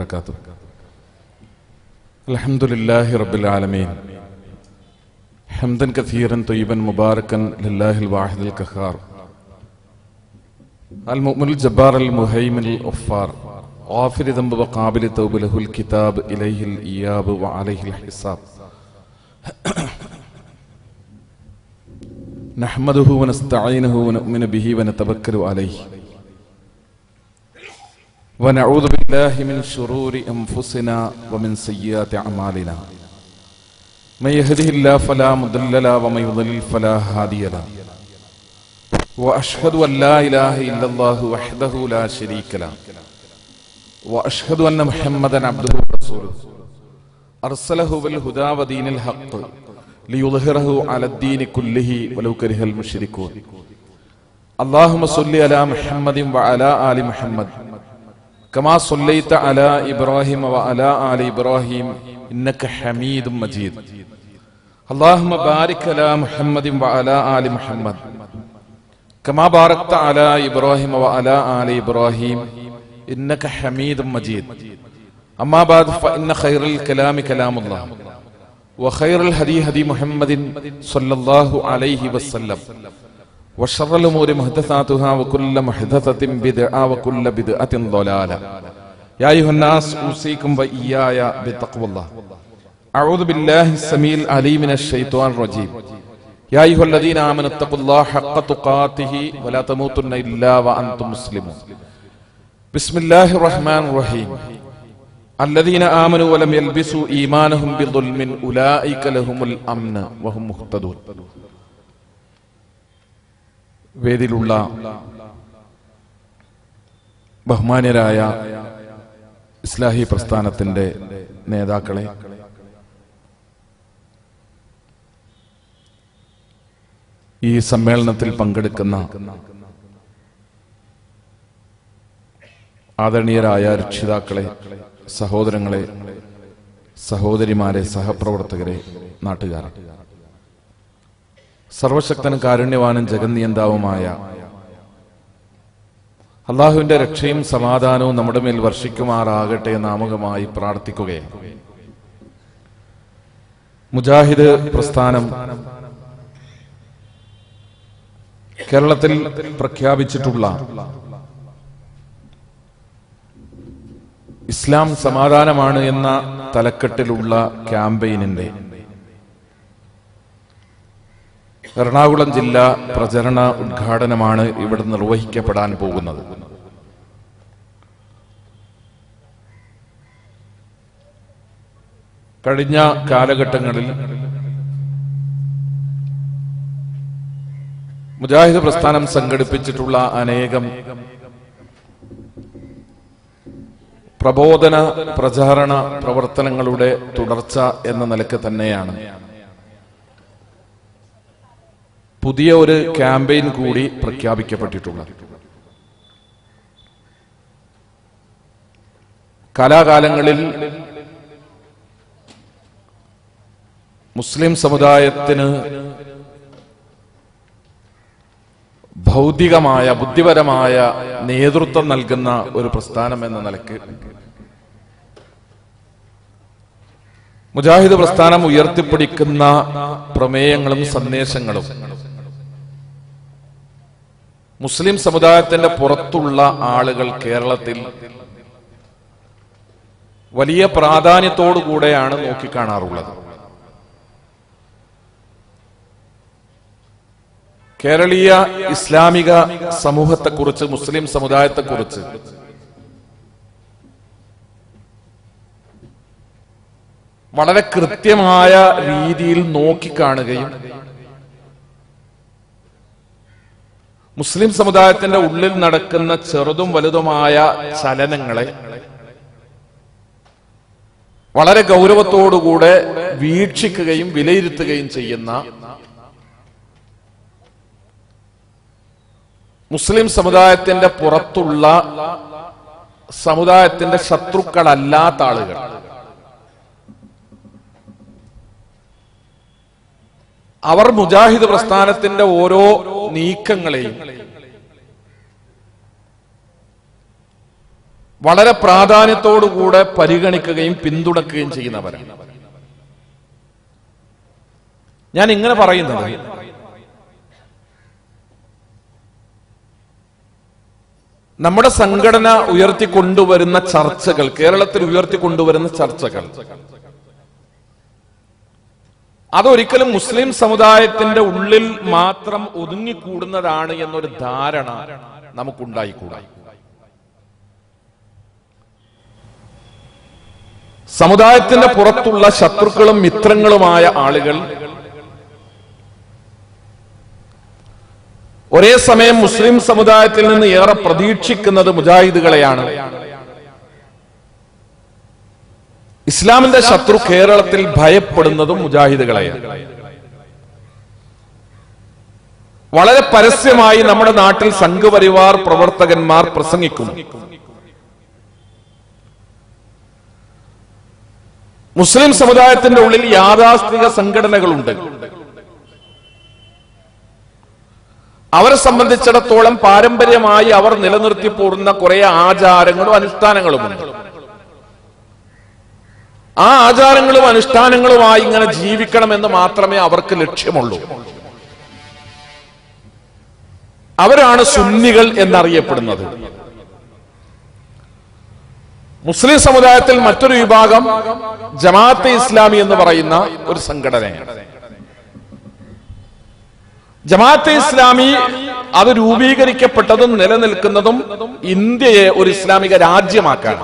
وبركاته. الحمد لله رب العالمين حمدا كثيرا طيبا مباركا لله الواحد القهار المؤمن الجبار المهيمن الغفار غافر ذنب وقابل التوب له الكتاب إليه الإياب وعليه الحساب. نحمده ونستعينه ونؤمن به ونتوكل عليه ونعوذ بالله من شرور أنفسنا ومن سيئات أعمالنا. من يهده الله فلا مضل له ومن يضلل فلا هادي له. وأشهد أن لا إله إلا الله وحده لا شريك له وأشهد أن محمدا عبده ورسوله أرسله بالهدى ودين الحق ليظهره على الدين كله ولو كره المشركون. اللهم صل على محمد وعلى آل محمد كما صليت على إبراهيم وعلى آل إبراهيم إنك حميد مجيد. اللهم بارك على محمد وعلى آل محمد كما باركت على إبراهيم وعلى آل إبراهيم إنك حميد مجيد. أما بعد فإن خير الكلام كلام الله وخير الهدي هدي محمد صلى الله عليه وسلم وشر الأمور محدثاتها وكل محدثة بدعة وكل بدعة ضلالة. يا أيها الناس أوصيكم وإياي بتقوى الله. أعوذ بالله السميع العليم من الشيطان الرجيم. يا أيها الذين آمنوا اتقوا الله حق تقاته ولا تموتن إلا وأنتم مسلمون. بسم الله الرحمن الرحيم. الذين آمنوا ولم يلبسوا إيمانهم بظلم أولئك لهم الأمن وهم مهتدون. വേദിയിലുള്ള ബഹുമാന്യരായ ഇസ്ലാഹി പ്രസ്ഥാനത്തിന്റെ നേതാക്കളെ, ഈ സമ്മേളനത്തിൽ പങ്കെടുക്കുന്ന ആദരണീയരായ രക്ഷിതാക്കളെ, സഹോദരങ്ങളെ, സഹോദരിമാരെ, സഹപ്രവർത്തകരെ, നാട്ടുകാരെ, സർവശക്തനും കാരുണ്യവാനും ജഗന്നിയന്താവുമായ അള്ളാഹുവിന്റെ രക്ഷയും സമാധാനവും നമ്മുടെ മേൽ വർഷിക്കുമാറാകട്ടെ എന്ന് ആമുഖമായി പ്രാർത്ഥിക്കുകയാണ്. മുജാഹിദ് പ്രസ്ഥാനം കേരളത്തിൽ പ്രഖ്യാപിച്ചിട്ടുള്ള ഇസ്ലാം സമാധാനമാണ് എന്ന തലക്കെട്ടിലുള്ള ക്യാമ്പയിനിന്റെ എറണാകുളം ജില്ലാ പ്രചരണ ഉദ്ഘാടനമാണ് ഇവിടെ നിർവഹിക്കപ്പെടാൻ പോകുന്നത്. കഴിഞ്ഞ കാലഘട്ടങ്ങളിൽ മുജാഹിദ് പ്രസ്ഥാനം സംഘടിപ്പിച്ചിട്ടുള്ള അനേകം പ്രബോധന പ്രചാരണ പ്രവർത്തനങ്ങളുടെ തുടർച്ച എന്ന നിലയ്ക്ക് തന്നെയാണ് പുതിയ ഒരു ക്യാമ്പയിൻ കൂടി പ്രഖ്യാപിക്കപ്പെട്ടിട്ടുള്ളത്. കാലാകാലങ്ങളിൽ മുസ്ലിം സമുദായത്തിന് ഭൗതികമായ ബുദ്ധിപരമായ നേതൃത്വം നൽകുന്ന ഒരു പ്രസ്ഥാനം എന്ന നിലയ്ക്ക് മുജാഹിദ് പ്രസ്ഥാനം ഉയർത്തിപ്പിടിക്കുന്ന പ്രമേയങ്ങളും സന്ദേശങ്ങളും മുസ്ലിം സമുദായത്തിന്റെ പുറത്തുള്ള ആളുകൾ കേരളത്തിൽ വലിയ പ്രാധാന്യത്തോടുകൂടെയാണ് നോക്കിക്കാണാറുള്ളത്. കേരളീയ ഇസ്ലാമിക സമൂഹത്തെക്കുറിച്ച്, മുസ്ലിം സമുദായത്തെക്കുറിച്ച് വളരെ കൃത്യമായ രീതിയിൽ നോക്കിക്കാണുകയും മുസ്ലിം സമുദായത്തിന്റെ ഉള്ളിൽ നടക്കുന്ന ചെറുതും വലുതുമായ ചലനങ്ങളെ വളരെ ഗൗരവത്തോടുകൂടെ വീക്ഷിക്കുകയും വിലയിരുത്തുകയും ചെയ്യുന്ന മുസ്ലിം സമുദായത്തിന്റെ പുറത്തുള്ള സമുദായത്തിന്റെ ശത്രുക്കളല്ലാത്ത ആളുകൾ, അവർ മുജാഹിദ് പ്രസ്ഥാനത്തിന്റെ ഓരോ നീക്കങ്ങളെയും വളരെ പ്രാധാന്യത്തോടുകൂടെ പരിഗണിക്കുകയും പിന്തുണക്കുകയും ചെയ്യുന്നവരാണ്. ഞാൻ ഇങ്ങനെ പറയുന്നത്, നമ്മുടെ സംഘടന ഉയർത്തിക്കൊണ്ടുവരുന്ന ചർച്ചകൾ, കേരളത്തിൽ ഉയർത്തിക്കൊണ്ടുവരുന്ന ചർച്ചകൾ, അതൊരിക്കലും മുസ്ലിം സമുദായത്തിന്റെ ഉള്ളിൽ മാത്രം ഒതുങ്ങിക്കൂടുന്നതാണ് എന്നൊരു ധാരണ നമുക്കുണ്ടായിക്കൂടാ. സമുദായത്തിന്റെ പുറത്തുള്ള ശത്രുക്കളും മിത്രങ്ങളുമായ ആളുകൾ ഒരേ സമയം മുസ്ലിം സമുദായത്തിൽ നിന്ന് ഏറെ പ്രതീക്ഷിക്കുന്നത് മുജാഹിദുകളെയാണ്. ഇസ്ലാമിന്റെ ശത്രു കേരളത്തിൽ ഭയപ്പെടുന്നതും മുജാഹിദുകളെയാണ്. വളരെ പരസ്യമായി നമ്മുടെ നാട്ടിൽ സംഘപരിവാർ പ്രവർത്തകന്മാർ പ്രസംഗിക്കുന്നു. മുസ്ലിം സമുദായത്തിന്റെ ഉള്ളിൽ യാഥാസ്ഥിക സംഘടനകളുണ്ട്. അവരെ സംബന്ധിച്ചിടത്തോളം പാരമ്പര്യമായി അവർ നിലനിർത്തി പോരുന്ന കുറെ ആചാരങ്ങളും അനുഷ്ഠാനങ്ങളുമുണ്ട്. ആ ആചാരങ്ങളും അനുഷ്ഠാനങ്ങളുമായി ഇങ്ങനെ ജീവിക്കണമെന്ന് മാത്രമേ അവർക്ക് ലക്ഷ്യമുള്ളൂ. അവരാണ് സുന്നികൾ എന്നറിയപ്പെടുന്നത്. മുസ്ലിം സമുദായത്തിൽ മറ്റൊരു വിഭാഗം ജമാഅത്തെ ഇസ്ലാമി എന്ന് പറയുന്ന ഒരു സംഘടനയാണ്. ജമാഅത്തെ ഇസ്ലാമി അത് രൂപീകരിക്കപ്പെട്ടതും നിലനിൽക്കുന്നതും ഇന്ത്യയെ ഒരു ഇസ്ലാമിക രാജ്യമാക്കാൻ.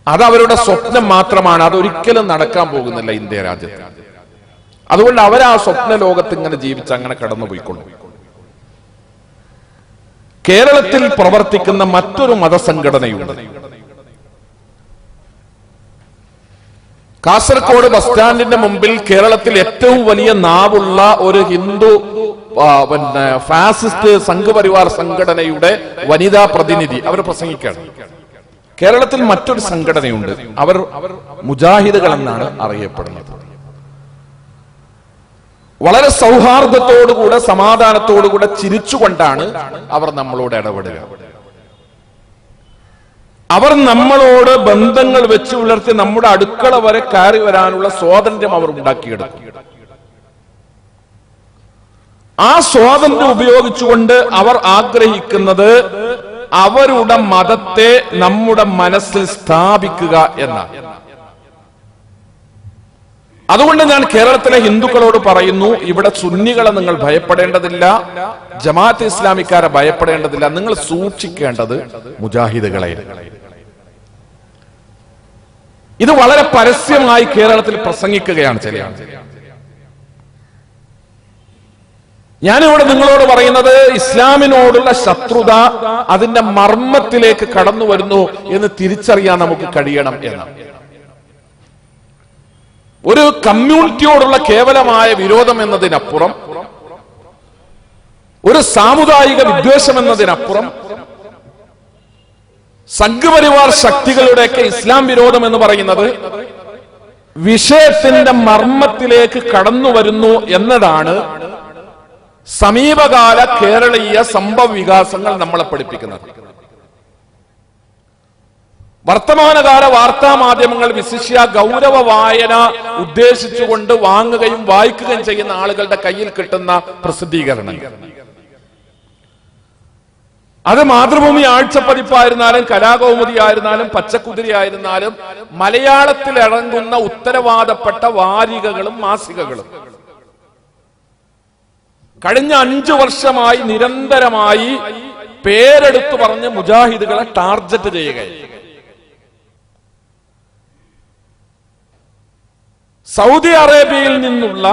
അത് അവരുടെ സ്വപ്നം മാത്രമാണ്. അതൊരിക്കലും നടക്കാൻ പോകുന്നില്ല ഇന്ത്യ രാജ്യത്ത്. അതുകൊണ്ട് അവർ ആ സ്വപ്ന ലോകത്ത് ഇങ്ങനെ ജീവിച്ച് അങ്ങനെ കടന്നുപോയിക്കൊള്ളും. കേരളത്തിൽ പ്രവർത്തിക്കുന്ന മറ്റൊരു മതസംഘടനയുണ്ട്. കാസർഗോഡ് ബസ് സ്റ്റാൻഡിന്റെ മുമ്പിൽ കേരളത്തിൽ ഏറ്റവും വലിയ നാവുള്ള ഒരു ഹിന്ദു ഫാസിസ്റ്റ് സംഘപരിവാർ സംഘടനയുടെ വനിതാ പ്രതിനിധി അവർ പ്രസംഗിക്കുകയാണ്. കേരളത്തിൽ മറ്റൊരു സംഘടനയുണ്ട്. അവർ മുജാഹിദുകൾ എന്നാണ് അറിയപ്പെടുന്നത്. വളരെ സൗഹാർദ്ദത്തോടുകൂടെ സമാധാനത്തോടുകൂടെ ചിരിച്ചുകൊണ്ടാണ് അവർ നമ്മളോട് ഇടപെടുക. അവർ നമ്മളോട് ബന്ധങ്ങൾ വെച്ച് പുലർത്തി നമ്മുടെ അടുക്കള വരെ കയറി വരാനുള്ള സ്വാതന്ത്ര്യം അവർ ഉണ്ടാക്കിയെടുക്കും. ആ സ്വാതന്ത്ര്യം ഉപയോഗിച്ചുകൊണ്ട് അവർ ആഗ്രഹിക്കുന്നത് അവരുടെ മതത്തെ നമ്മുടെ മനസ്സിൽ സ്ഥാപിക്കുക എന്നാണ്. അതുകൊണ്ട് ഞാൻ കേരളത്തിലെ ഹിന്ദുക്കളോട് പറയുന്നു, ഇവിടെ സുന്നികളെ നിങ്ങൾ ഭയപ്പെടേണ്ടതില്ല, ജമാഅത്തെ ഇസ്ലാമിക്കാരെ ഭയപ്പെടേണ്ടതില്ല. നിങ്ങൾ സൂക്ഷിക്കേണ്ടത് മുജാഹിദുകളെ. ഇത് വളരെ പരസ്യമായി കേരളത്തിൽ പ്രസംഗിക്കുകയാണ് ചില ആളുകൾ. ഞാനിവിടെ നിങ്ങളോട് പറയുന്നത് ഇസ്ലാമിനോടുള്ള ശത്രുത അതിന്റെ മർമ്മത്തിലേക്ക് കടന്നു വരുന്നു എന്ന് തിരിച്ചറിയാൻ നമുക്ക് കഴിയണം എന്നാണ്. ഒരു കമ്മ്യൂണിറ്റിയോടുള്ള കേവലമായ വിരോധം എന്നതിനപ്പുറം, ഒരു സാമുദായിക വിദ്വേഷം എന്നതിനപ്പുറം, സംഘപരിവാർ ശക്തികളുടെയൊക്കെ ഇസ്ലാം വിരോധം എന്ന് പറയുന്നത് വിഷയത്തിന്റെ മർമ്മത്തിലേക്ക് കടന്നു വരുന്നു എന്നതാണ് സമീപകാല കേരളീയ സംഭവ വികാസങ്ങൾ നമ്മളെ പഠിപ്പിക്കുന്നത്. വർത്തമാനകാല വാർത്താ മാധ്യമങ്ങൾ വിശിഷ്യ ഗൗരവ വായന ഉദ്ദേശിച്ചുകൊണ്ട് വാങ്ങുകയും വായിക്കുകയും ചെയ്യുന്ന ആളുകളുടെ കയ്യിൽ കിട്ടുന്ന പ്രസിദ്ധീകരണങ്ങൾ, അത് മാതൃഭൂമി ആഴ്ചപ്പതിപ്പായിരുന്നാലും കലാകൗമുദി ആയിരുന്നാലും പച്ചക്കുതിരി ആയിരുന്നാലും മലയാളത്തിൽ ഇറങ്ങുന്ന ഉത്തരവാദപ്പെട്ട വാരികകളും മാസികകളും കഴിഞ്ഞ 5 വർഷമായി നിരന്തരമായി പേരെടുത്തു പറഞ്ഞ് മുജാഹിദുകളെ ടാർഗറ്റ് ചെയ്യുകയാണ്. സൗദി അറേബ്യയിൽ നിന്നുള്ള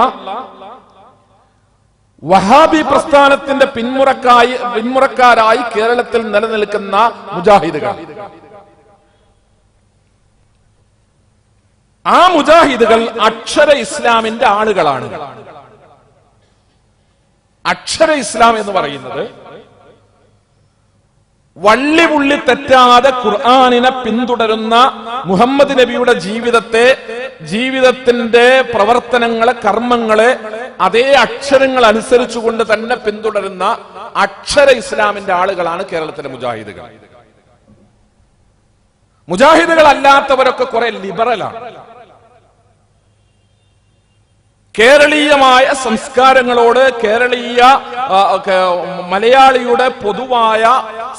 വഹാബി പ്രസ്ഥാനത്തിന്റെ പിന്മുറക്കാരായി കേരളത്തിൽ നിലനിൽക്കുന്ന മുജാഹിദുകൾ, ആ മുജാഹിദുകൾ അക്ഷര ഇസ്ലാമിന്റെ ആളുകളാണ്. അക്ഷര ഇസ്ലാം എന്ന് പറയുന്നത് വള്ളിപുള്ളി തെറ്റാതെ ഖുർആനിനെ പിന്തുടരുന്ന മുഹമ്മദ് നബിയുടെ ജീവിതത്തിന്റെ പ്രവർത്തനങ്ങളെ, കർമ്മങ്ങളെ അതേ അക്ഷരങ്ങൾ അനുസരിച്ചുകൊണ്ട് തന്നെ പിന്തുടരുന്ന അക്ഷര ഇസ്ലാമിന്റെ ആളുകളാണ് കേരളത്തിലെ മുജാഹിദുകൾ. മുജാഹിദുകൾ അല്ലാത്തവരൊക്കെ കുറെ ലിബറലാണ്. കേരളീയമായ സംസ്കാരങ്ങളോട്, കേരളീയ മലയാളിയുടെ പൊതുവായ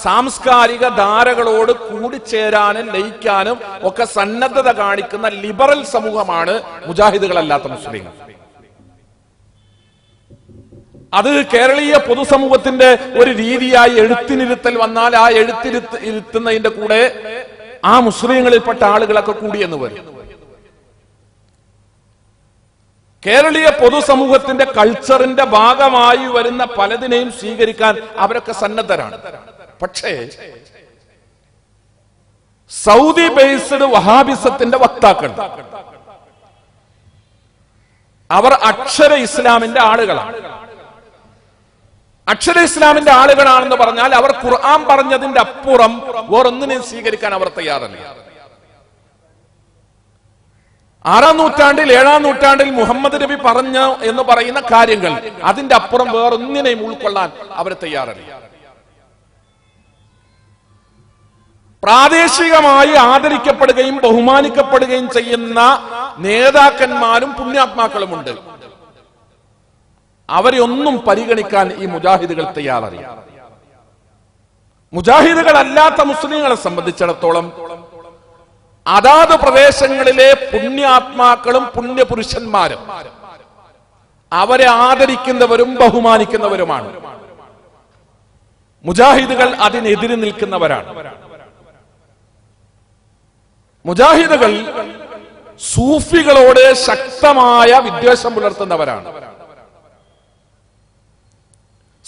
സാംസ്കാരിക ധാരകളോട് കൂടിച്ചേരാനും ലയിക്കാനും ഒക്കെ സന്നദ്ധത കാണിക്കുന്ന ലിബറൽ സമൂഹമാണ് മുജാഹിദുകളല്ലാത്ത മുസ്ലിങ്ങൾ. അത് കേരളീയ പൊതുസമൂഹത്തിന്റെ ഒരു രീതിയായി എഴുത്തിനിരുത്തൽ വന്നാൽ ആ എഴുത്തിരുത്തുന്നതിന്റെ കൂടെ ആ മുസ്ലിങ്ങളിൽപ്പെട്ട ആളുകളൊക്കെ കൂടിയെന്ന് വരും. കേരളീയ പൊതുസമൂഹത്തിന്റെ കൾച്ചറിന്റെ ഭാഗമായി വരുന്ന പലതിനെയും സ്വീകരിക്കാൻ അവരൊക്കെ സന്നദ്ധരാണ്. പക്ഷേ സൗദി ബേസ്ഡ് വഹാബിസത്തിന്റെ വക്താക്കൾ അവർ അക്ഷര ഇസ്ലാമിന്റെ ആളുകളാണ്. അക്ഷര ഇസ്ലാമിന്റെ ആളുകളാണെന്ന് പറഞ്ഞാൽ അവർ ഖുർആൻ പറഞ്ഞതിന്റെ അപ്പുറം വേറൊന്നിനെയും സ്വീകരിക്കാൻ അവർ തയ്യാറല്ല. 6-ാം നൂറ്റാണ്ടിൽ 7-ാം നൂറ്റാണ്ടിൽ മുഹമ്മദ് നബി പറഞ്ഞു എന്ന് പറയുന്ന കാര്യങ്ങൾ അതിന്റെ അപ്പുറം വേറൊന്നിനെയും ഉൾക്കൊള്ളാൻ അവർ തയ്യാറല്ല. പ്രാദേശികമായി ആദരിക്കപ്പെടുകയും ബഹുമാനിക്കപ്പെടുകയും ചെയ്യുന്ന നേതാക്കന്മാരും പുണ്യാത്മാക്കളുമുണ്ട്. അവരെ ഒന്നും പരിഗണിക്കാൻ ഈ മുജാഹിദുകൾ തയ്യാറല്ല. മുജാഹിദുകൾ അല്ലാത്ത മുസ്ലിങ്ങളെ സംബന്ധിച്ചിടത്തോളം അതാത് പ്രദേശങ്ങളിലെ പുണ്യാത്മാക്കളും പുണ്യപുരുഷന്മാരും അവരെ ആദരിക്കുന്നവരും ബഹുമാനിക്കുന്നവരുമാണ്. മുജാഹിദുകൾ അതിനെതിരെ നിൽക്കുന്നവരാണ്. മുജാഹിദുകൾ സൂഫികളോട് ശക്തമായ വിദ്വേഷം പുലർത്തുന്നവരാണ്.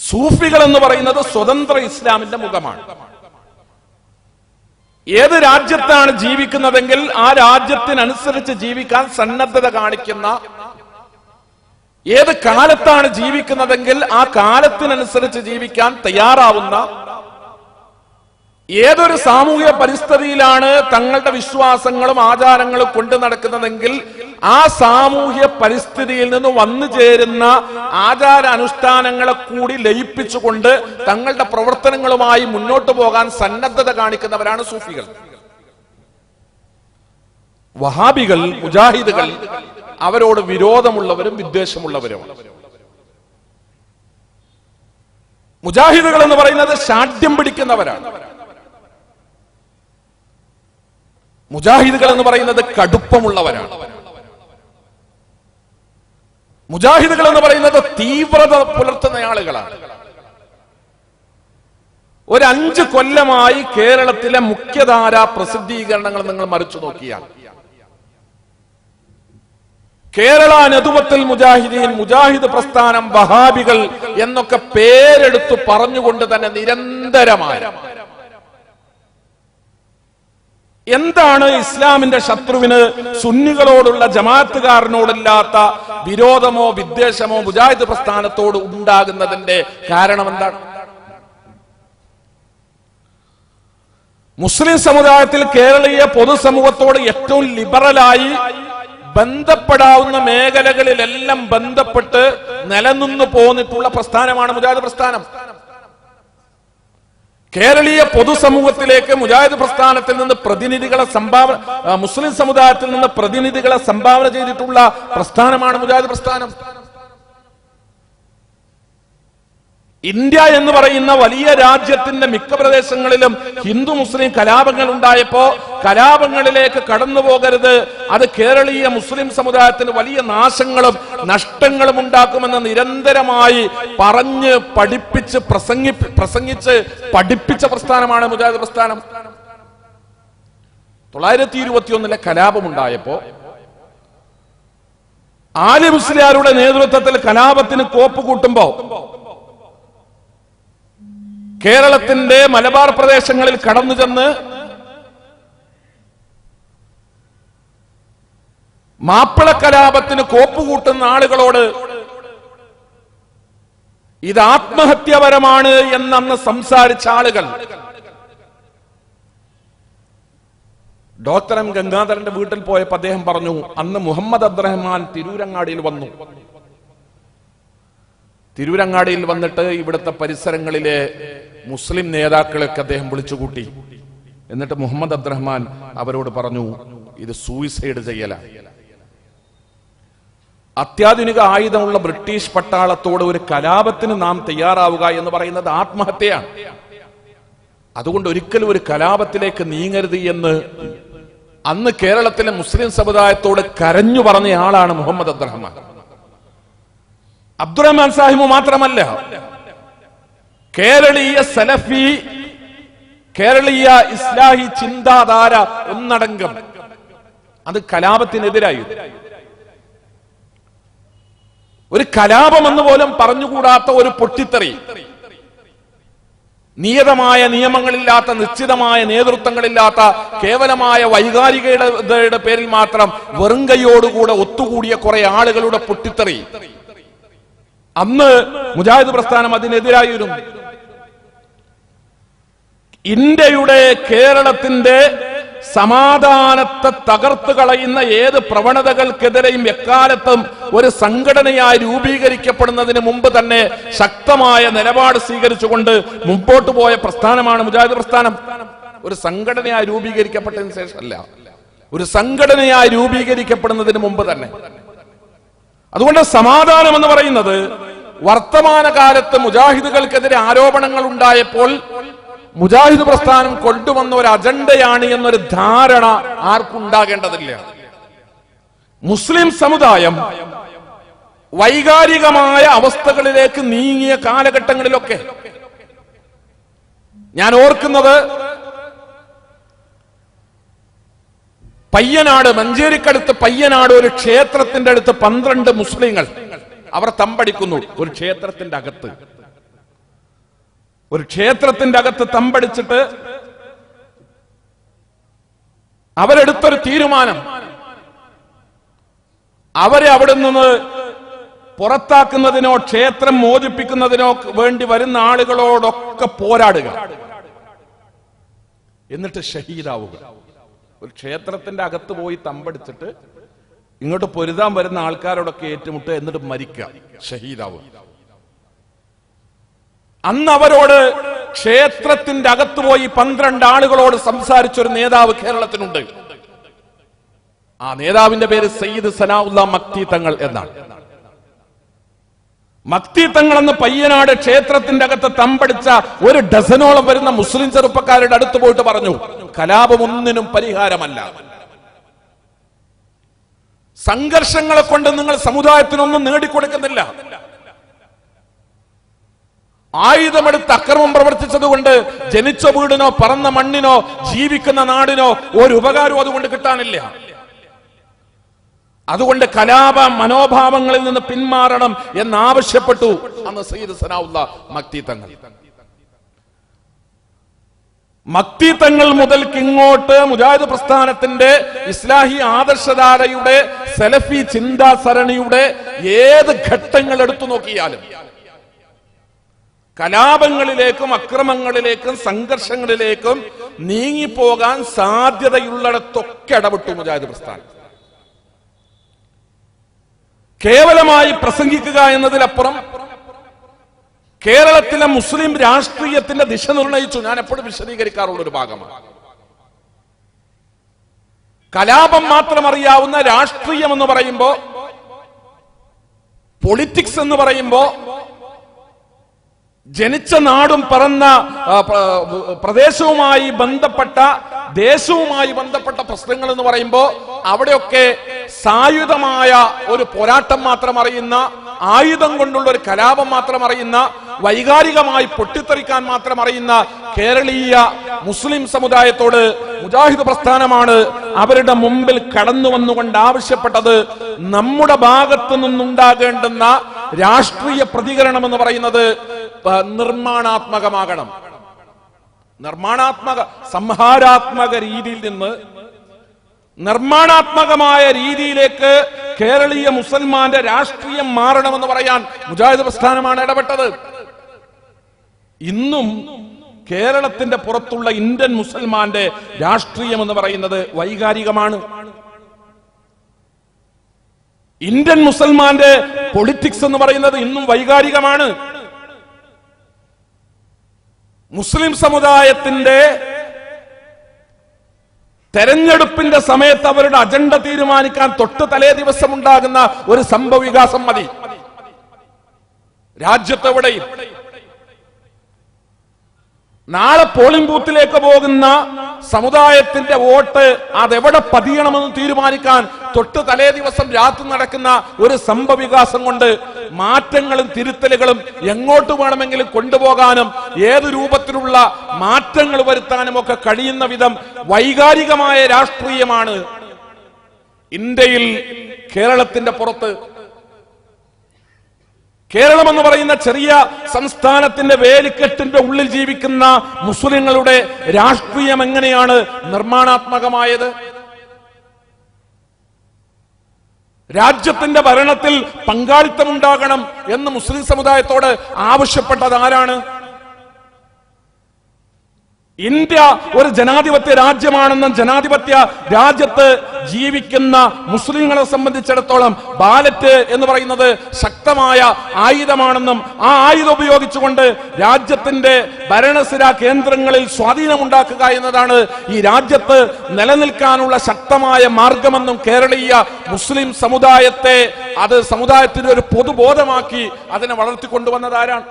സൂഫികൾ എന്ന് പറയുന്നത് സ്വതന്ത്ര ഇസ്ലാമിന്റെ മുഖമാണ്. ഏത് രാജ്യത്താണ് ജീവിക്കുന്നതെങ്കിൽ ആ രാജ്യത്തിനനുസരിച്ച് ജീവിക്കാൻ സന്നദ്ധത കാണിക്കുന്ന, ഏത് കാലത്താണ് ജീവിക്കുന്നതെങ്കിൽ ആ കാലത്തിനനുസരിച്ച് ജീവിക്കാൻ തയ്യാറാവുന്ന, ഏതൊരു സാമൂഹിക പരിസ്ഥിതിയിലാണ് തങ്ങളുടെ വിശ്വാസങ്ങളും ആചാരങ്ങളും കൊണ്ടു നടക്കുന്നതെങ്കിൽ ആ സാമൂഹ്യ പരിസ്ഥിതിയിൽ നിന്ന് വന്നു ചേരുന്ന ആചാര അനുഷ്ഠാനങ്ങളെ കൂടി ലയിപ്പിച്ചുകൊണ്ട് തങ്ങളുടെ പ്രവർത്തനങ്ങളുമായി മുന്നോട്ട് പോകാൻ സന്നദ്ധത കാണിക്കുന്നവരാണ് സൂഫികൾ. വഹാബികൾ, മുജാഹിദുകൾ അവരോട് വിരോധമുള്ളവരും വിദ്വേഷമുള്ളവരുമാണ്. മുജാഹിദുകൾ എന്ന് പറയുന്നത് ശാഠ്യം പിടിക്കുന്നവരാണ്. മുജാഹിദുകൾ എന്ന് പറയുന്നത് കടുപ്പമുള്ളവരാണ്. മുജാഹിദുകൾ എന്ന് പറയുന്നത് തീവ്രത പുലർത്തുന്ന ആളുകളാണ്. ഒരു 5 കൊല്ലമായി കേരളത്തിലെ മുഖ്യധാര പ്രസിദ്ധീകരണങ്ങൾ നിങ്ങൾ മറിച്ചു നോക്കിയാൽ കേരള നദുവത്തുൽ മുജാഹിദീൻ, മുജാഹിദ് പ്രസ്ഥാനം, വഹാബികൾ എന്നൊക്കെ പേരെടുത്തു പറഞ്ഞുകൊണ്ട് തന്നെ നിരന്തരമായ എന്താണ് ഇസ്ലാമിന്റെ ശത്രുവിന് സുന്നികളോടുള്ള ജമാഅത്തുകാരനോടില്ലാത്ത വിരോധമോ വിദ്വേഷമോ മുജാഹിദ് പ്രസ്ഥാനത്തോട് ഉണ്ടാകുന്നതിന്റെ കാരണം എന്താണ്? മുസ്ലിം സമുദായത്തിൽ കേരളീയ പൊതുസമൂഹത്തോട് ഏറ്റവും ലിബറലായി ബന്ധപ്പെടാവുന്ന മേഖലകളിലെല്ലാം ബന്ധപ്പെട്ട് നിലനിന്നു പോന്നിട്ടുള്ള പ്രസ്ഥാനമാണ് മുജാഹിദ് പ്രസ്ഥാനം. കേരളീയ പൊതുസമൂഹത്തിലേക്ക് മുജാഹിദ് പ്രസ്ഥാനത്തിൽ നിന്ന് പ്രതിനിധികളെ മുസ്ലിം സമുദായത്തിൽ നിന്ന് പ്രതിനിധികളെ സംഭാവന ചെയ്തിട്ടുള്ള പ്രസ്ഥാനമാണ് മുജാഹിദ് പ്രസ്ഥാനം. ഇന്ത്യ എന്ന് പറയുന്ന വലിയ രാജ്യത്തിന്റെ മിക്ക പ്രദേശങ്ങളിലും ഹിന്ദു മുസ്ലിം കലാപങ്ങൾ ഉണ്ടായപ്പോ കലാപങ്ങളിലേക്ക് കടന്നു പോകരുത്, അത് കേരളീയ മുസ്ലിം സമുദായത്തിന് വലിയ നാശങ്ങളും നഷ്ടങ്ങളും ഉണ്ടാക്കുമെന്ന് നിരന്തരമായി പറഞ്ഞ് പഠിപ്പിച്ച് പ്രസംഗിച്ച് പഠിപ്പിച്ച പ്രസ്ഥാനമാണ് മുജാഹിദ് പ്രസ്ഥാനം. 921 കലാപമുണ്ടായപ്പോ ആലി മുസ്ലിയാരുടെ നേതൃത്വത്തിൽ കലാപത്തിന് കോപ്പ് കൂട്ടുമ്പോ കേരളത്തിന്റെ മലബാർ പ്രദേശങ്ങളിൽ കടന്നു ചെന്ന് മാപ്പിള കലാപത്തിന് കോപ്പുകൂട്ടുന്ന ആളുകളോട് ഇത് ആത്മഹത്യാപരമാണ് എന്നന്ന് സംസാരിച്ച ആളുകൾ ഡോക്ടർ എം ഗംഗാധരന്റെ വീട്ടിൽ പോയപ്പോൾ അദ്ദേഹം പറഞ്ഞു, അന്ന് മുഹമ്മദ് അബ്ദുറഹ്മാൻ തിരൂരങ്ങാടിയിൽ വന്നു. തിരൂരങ്ങാടിയിൽ വന്നിട്ട് ഇവിടുത്തെ പരിസരങ്ങളിലെ മുസ്ലിം നേതാക്കളെയൊക്കെ അദ്ദേഹം വിളിച്ചുകൂട്ടി. എന്നിട്ട് മുഹമ്മദ് അബ്ദുറഹ്മാൻ അവരോട് പറഞ്ഞു, ഇത് സൂയിസൈഡ് ചെയ്യല. അത്യാധുനിക ആയുധമുള്ള ബ്രിട്ടീഷ് പട്ടാളത്തോട് ഒരു കലാപത്തിന് നാം തയ്യാറാവുക എന്ന് പറയുന്നത് ആത്മഹത്യയാണ്. അതുകൊണ്ട് ഒരിക്കലും ഒരു കലാപത്തിലേക്ക് നീങ്ങരുത് എന്ന് അന്ന് കേരളത്തിലെ മുസ്ലിം സമുദായത്തോട് കരഞ്ഞു പറഞ്ഞ ആളാണ് മുഹമ്മദ് അബ്ദുറഹ്മാൻ. അബ്ദുറഹ്മാൻ സാഹിബ് മാത്രമല്ല, കേരളീയ സലഫി, കേരളീയ ഇസ്ലാഹി ചിന്താധാര ഒന്നടങ്കം അത് കലാപത്തിനെതിരായി. ഒരു കലാപം എന്ന് പോലും പറഞ്ഞുകൂടാത്ത ഒരു പൊട്ടിത്തെറി, നിയതമായ നിയമങ്ങളില്ലാത്ത, നിശ്ചിതമായ നേതൃത്വങ്ങളില്ലാത്ത, കേവലമായ വൈകാരികതയുടെ പേരിൽ മാത്രം വെറും കൈയോടുകൂടെ ഒത്തുകൂടിയ കുറെ ആളുകളുടെ പൊട്ടിത്തെറി. അന്ന് മുജാഹിദ് പ്രസ്ഥാനം അതിനെതിരായിരുന്നു. ഇന്ത്യയുടെ, കേരളത്തിന്റെ സമാധാനത്തെ തകർത്തു കളയുന്ന ഏത് പ്രവണതകൾക്കെതിരെയും എക്കാലത്തും ഒരു സംഘടനയായി രൂപീകരിക്കപ്പെടുന്നതിന് മുമ്പ് തന്നെ ശക്തമായ നിലപാട് സ്വീകരിച്ചുകൊണ്ട് മുമ്പോട്ട് പോയ പ്രസ്ഥാനമാണ് മുജാഹിദ് പ്രസ്ഥാനം. ഒരു സംഘടനയായി രൂപീകരിക്കപ്പെട്ടതിന് ശേഷമല്ല, ഒരു സംഘടനയായി രൂപീകരിക്കപ്പെടുന്നതിന് മുമ്പ് തന്നെ. അതുകൊണ്ട് സമാധാനം എന്ന് പറയുന്നത് വർത്തമാനകാലത്ത് മുജാഹിദുകൾക്കെതിരെ ആരോപണങ്ങൾ ഉണ്ടായപ്പോൾ മുജാഹിദ് പ്രസ്ഥാനം കൊണ്ടുവന്ന ഒരു അജണ്ടയാണ് എന്നൊരു ധാരണ ആർക്കുണ്ടാകേണ്ടതില്ല. മുസ്ലിം സമുദായം വൈകാരികമായ അവസ്ഥകളിലേക്ക് നീങ്ങിയ കാലഘട്ടങ്ങളിലൊക്കെ ഞാൻ ഓർക്കുന്നത്, പയ്യനാട്, മഞ്ചേരിക്കടുത്ത് പയ്യനാട് ഒരു ക്ഷേത്രത്തിന്റെ അടുത്ത് 12 മുസ്ലിങ്ങൾ അവർ തമ്പടിക്കുന്നു. ഒരു ക്ഷേത്രത്തിന്റെ അകത്ത് തമ്പടിച്ചിട്ട് അവരെടുത്തൊരു തീരുമാനം, അവരെ അവിടെ നിന്ന് പുറത്താക്കുന്നതിനോ ക്ഷേത്രം മോചിപ്പിക്കുന്നതിനോ വേണ്ടി വരുന്ന ആളുകളോടൊക്കെ പോരാടുക, എന്നിട്ട് ഷഹീദാവുക. ഒരു ക്ഷേത്രത്തിന്റെ അകത്ത് പോയി തമ്പടിച്ചിട്ട് ഇങ്ങോട്ട് പൊരുതാൻ വരുന്ന ആൾക്കാരോടൊക്കെ ഏറ്റുമുട്ടുക, എന്നിട്ട് മരിക്കുക, ഷഹീദാവുക. അന്ന് അവരോട് ക്ഷേത്രത്തിന്റെ അകത്ത് പോയി 12 ആളുകളോട് സംസാരിച്ചൊരു നേതാവ് കേരളത്തിനുണ്ട്. ആ നേതാവിന്റെ പേര് സയ്യിദ് സനാഉല്ലാ മക്തി തങ്ങൾ എന്നാണ്. മക്തി തങ്ങൾ എന്ന് പയ്യനാട് ക്ഷേത്രത്തിന്റെ അകത്ത് തമ്പടിച്ച ഒരു ഡസനോളം വരുന്ന മുസ്ലിം ചെറുപ്പക്കാരുടെ അടുത്ത് പോയിട്ട് പറഞ്ഞു, കലാപം ഒന്നിനും പരിഹാരമല്ല. സംഘർഷങ്ങളെ കൊണ്ട് നിങ്ങൾ സമുദായത്തിനൊന്നും നേടിക്കൊടുക്കുന്നില്ല. ആയുധമെടുത്ത് അക്രമം പ്രവർത്തിച്ചതുകൊണ്ട് ജനിച്ച വീടിനോ പറന്ന മണ്ണിനോ ജീവിക്കുന്ന നാടിനോ ഒരു ഉപകാരവും അതുകൊണ്ട് കിട്ടാനില്ല. അതുകൊണ്ട് കലാപ മനോഭാവങ്ങളിൽ നിന്ന് പിന്മാറണം എന്നാവശ്യപ്പെട്ടു അന്ന് സയ്യിദ് സനാഉല്ലാ മക്തി തങ്ങൾ. മക്തി തങ്ങൾ മുതൽക്ക് ഇങ്ങോട്ട് മുജാഹിദ് പ്രസ്ഥാനത്തിന്റെ ഇസ്ലാഹി ആദർശധാരയുടെ സലഫി ചിന്താസരണിയുടെ ഏത് ഘട്ടങ്ങൾ എടുത്തു നോക്കിയാലും കലാപങ്ങളിലേക്കും അക്രമങ്ങളിലേക്കും സംഘർഷങ്ങളിലേക്കും നീങ്ങിപ്പോകാൻ സാധ്യതയുള്ളിടത്തൊക്കെ ഇടപെട്ടു മുജാഹിദ് പ്രസ്ഥാനം. കേവലമായി പ്രസംഗിക്കുക എന്നതിലപ്പുറം കേരളത്തിലെ മുസ്ലിം രാഷ്ട്രീയത്തിന്റെ ദിശ നിർണയിച്ചു. ഞാൻ എപ്പോഴും വിശദീകരിക്കാറുള്ള ഒരു ഭാഗമാണ്. കലാപം മാത്രം അറിയാവുന്ന രാഷ്ട്രീയം എന്ന് പറയുമ്പോ, പൊളിറ്റിക്സ് എന്ന് പറയുമ്പോ, ജനിച്ച നാടും പറന്ന പ്രദേശവുമായി ബന്ധപ്പെട്ട, ദേശവുമായി ബന്ധപ്പെട്ട പ്രശ്നങ്ങൾ എന്ന് പറയുമ്പോൾ അവിടെയൊക്കെ സായുധമായ ഒരു പോരാട്ടം മാത്രം അറിയുന്ന, ആയുധം കൊണ്ടുള്ള ഒരു കലാപം മാത്രം അറിയുന്ന, വൈകാരികമായി പൊട്ടിത്തെറിക്കാൻ മാത്രം അറിയുന്ന കേരളീയ മുസ്ലിം സമുദായത്തോട് മുജാഹിദ് പ്രസ്ഥാനമാണ് അവരുടെ മുമ്പിൽ കടന്നു വന്നുകൊണ്ട് ആവശ്യപ്പെട്ടത്, നമ്മുടെ ഭാഗത്തു നിന്നുണ്ടാകേണ്ടുന്ന രാഷ്ട്രീയ പ്രതികരണം എന്ന് പറയുന്നത് നിർമ്മാണാത്മകമാകണം. സംഹാരാത്മക രീതിയിൽ നിന്ന് നിർമ്മാണാത്മകമായ രീതിയിലേക്ക് കേരളീയ മുസൽമാന്റെ രാഷ്ട്രീയം മാറണമെന്ന് പറയാൻ മുജാഹിദ് പ്രസ്ഥാനമാണ് ഇടപെട്ടത്. ഇന്നും കേരളത്തിന്റെ പുറത്തുള്ള ഇന്ത്യൻ മുസൽമാന്റെ രാഷ്ട്രീയം എന്ന് പറയുന്നത് വൈകാരികമാണ്. ഇന്ത്യൻ മുസൽമാന്റെ പൊളിറ്റിക്സ് എന്ന് പറയുന്നത് ഇന്നും വൈകാരികമാണ്. മുസ്ലിം സമുദായത്തിന്റെ തെരഞ്ഞെടുപ്പിന്റെ സമയത്ത് അവരുടെ അജണ്ട തീരുമാനിക്കാൻ തൊട്ട് തലേ ദിവസം ഉണ്ടാകുന്ന ഒരു സംഭവ വികാസം മതി. രാജ്യത്തെവിടെയും നാളെ പോളിംഗ് ബൂത്തിലേക്ക് പോകുന്ന സമുദായത്തിന്റെ വോട്ട് അതെവിടെ പതിയണമെന്ന് തീരുമാനിക്കാൻ തൊട്ട് തലേ ദിവസം രാത്രി നടക്കുന്ന ഒരു സംഭവ വികാസം കൊണ്ട് മാറ്റങ്ങളും തിരുത്തലുകളും എങ്ങോട്ട് വേണമെങ്കിലും കൊണ്ടുപോകാനും ഏത് രൂപത്തിലുള്ള മാറ്റങ്ങൾ വരുത്താനും ഒക്കെ കഴിയുന്ന വിധം വൈകാരികമായ രാഷ്ട്രീയമാണ് ഇന്ത്യയിൽ, കേരളത്തിന്റെ പുറത്ത്. കേരളം എന്ന് പറയുന്ന ചെറിയ സംസ്ഥാനത്തിന്റെ വേലിക്കെട്ടിന്റെ ഉള്ളിൽ ജീവിക്കുന്ന മുസ്ലിങ്ങളുടെ രാഷ്ട്രീയം എങ്ങനെയാണ് നിർമ്മാണാത്മകമായത്? രാജ്യത്തിന്റെ ഭരണത്തിൽ പങ്കാളിത്തമുണ്ടാകണം എന്ന് മുസ്ലിം സമുദായത്തോട് ആവശ്യപ്പെട്ടത് ആരാണ്? ഇന്ത്യ ഒരു ജനാധിപത്യ രാജ്യമാണെന്നും ജനാധിപത്യ രാജ്യത്ത് ജീവിക്കുന്ന മുസ്ലിങ്ങളെ സംബന്ധിച്ചിടത്തോളം ബാലറ്റ് എന്ന് പറയുന്നത് ശക്തമായ ആയുധമാണെന്നും ആ ആയുധം ഉപയോഗിച്ചുകൊണ്ട് രാജ്യത്തിന്റെ ഭരണസിരാ കേന്ദ്രങ്ങളിൽ സ്വാധീനമുണ്ടാക്കുക എന്നതാണ് ഈ രാജ്യത്ത് നിലനിൽക്കാനുള്ള ശക്തമായ മാർഗമെന്നും കേരളീയ മുസ്ലിം സമുദായത്തെ അത് സമുദായത്തിന്റെ ഒരു പൊതുബോധമാക്കി അതിനെ വളർത്തിക്കൊണ്ടുവന്നത് ആരാണ്?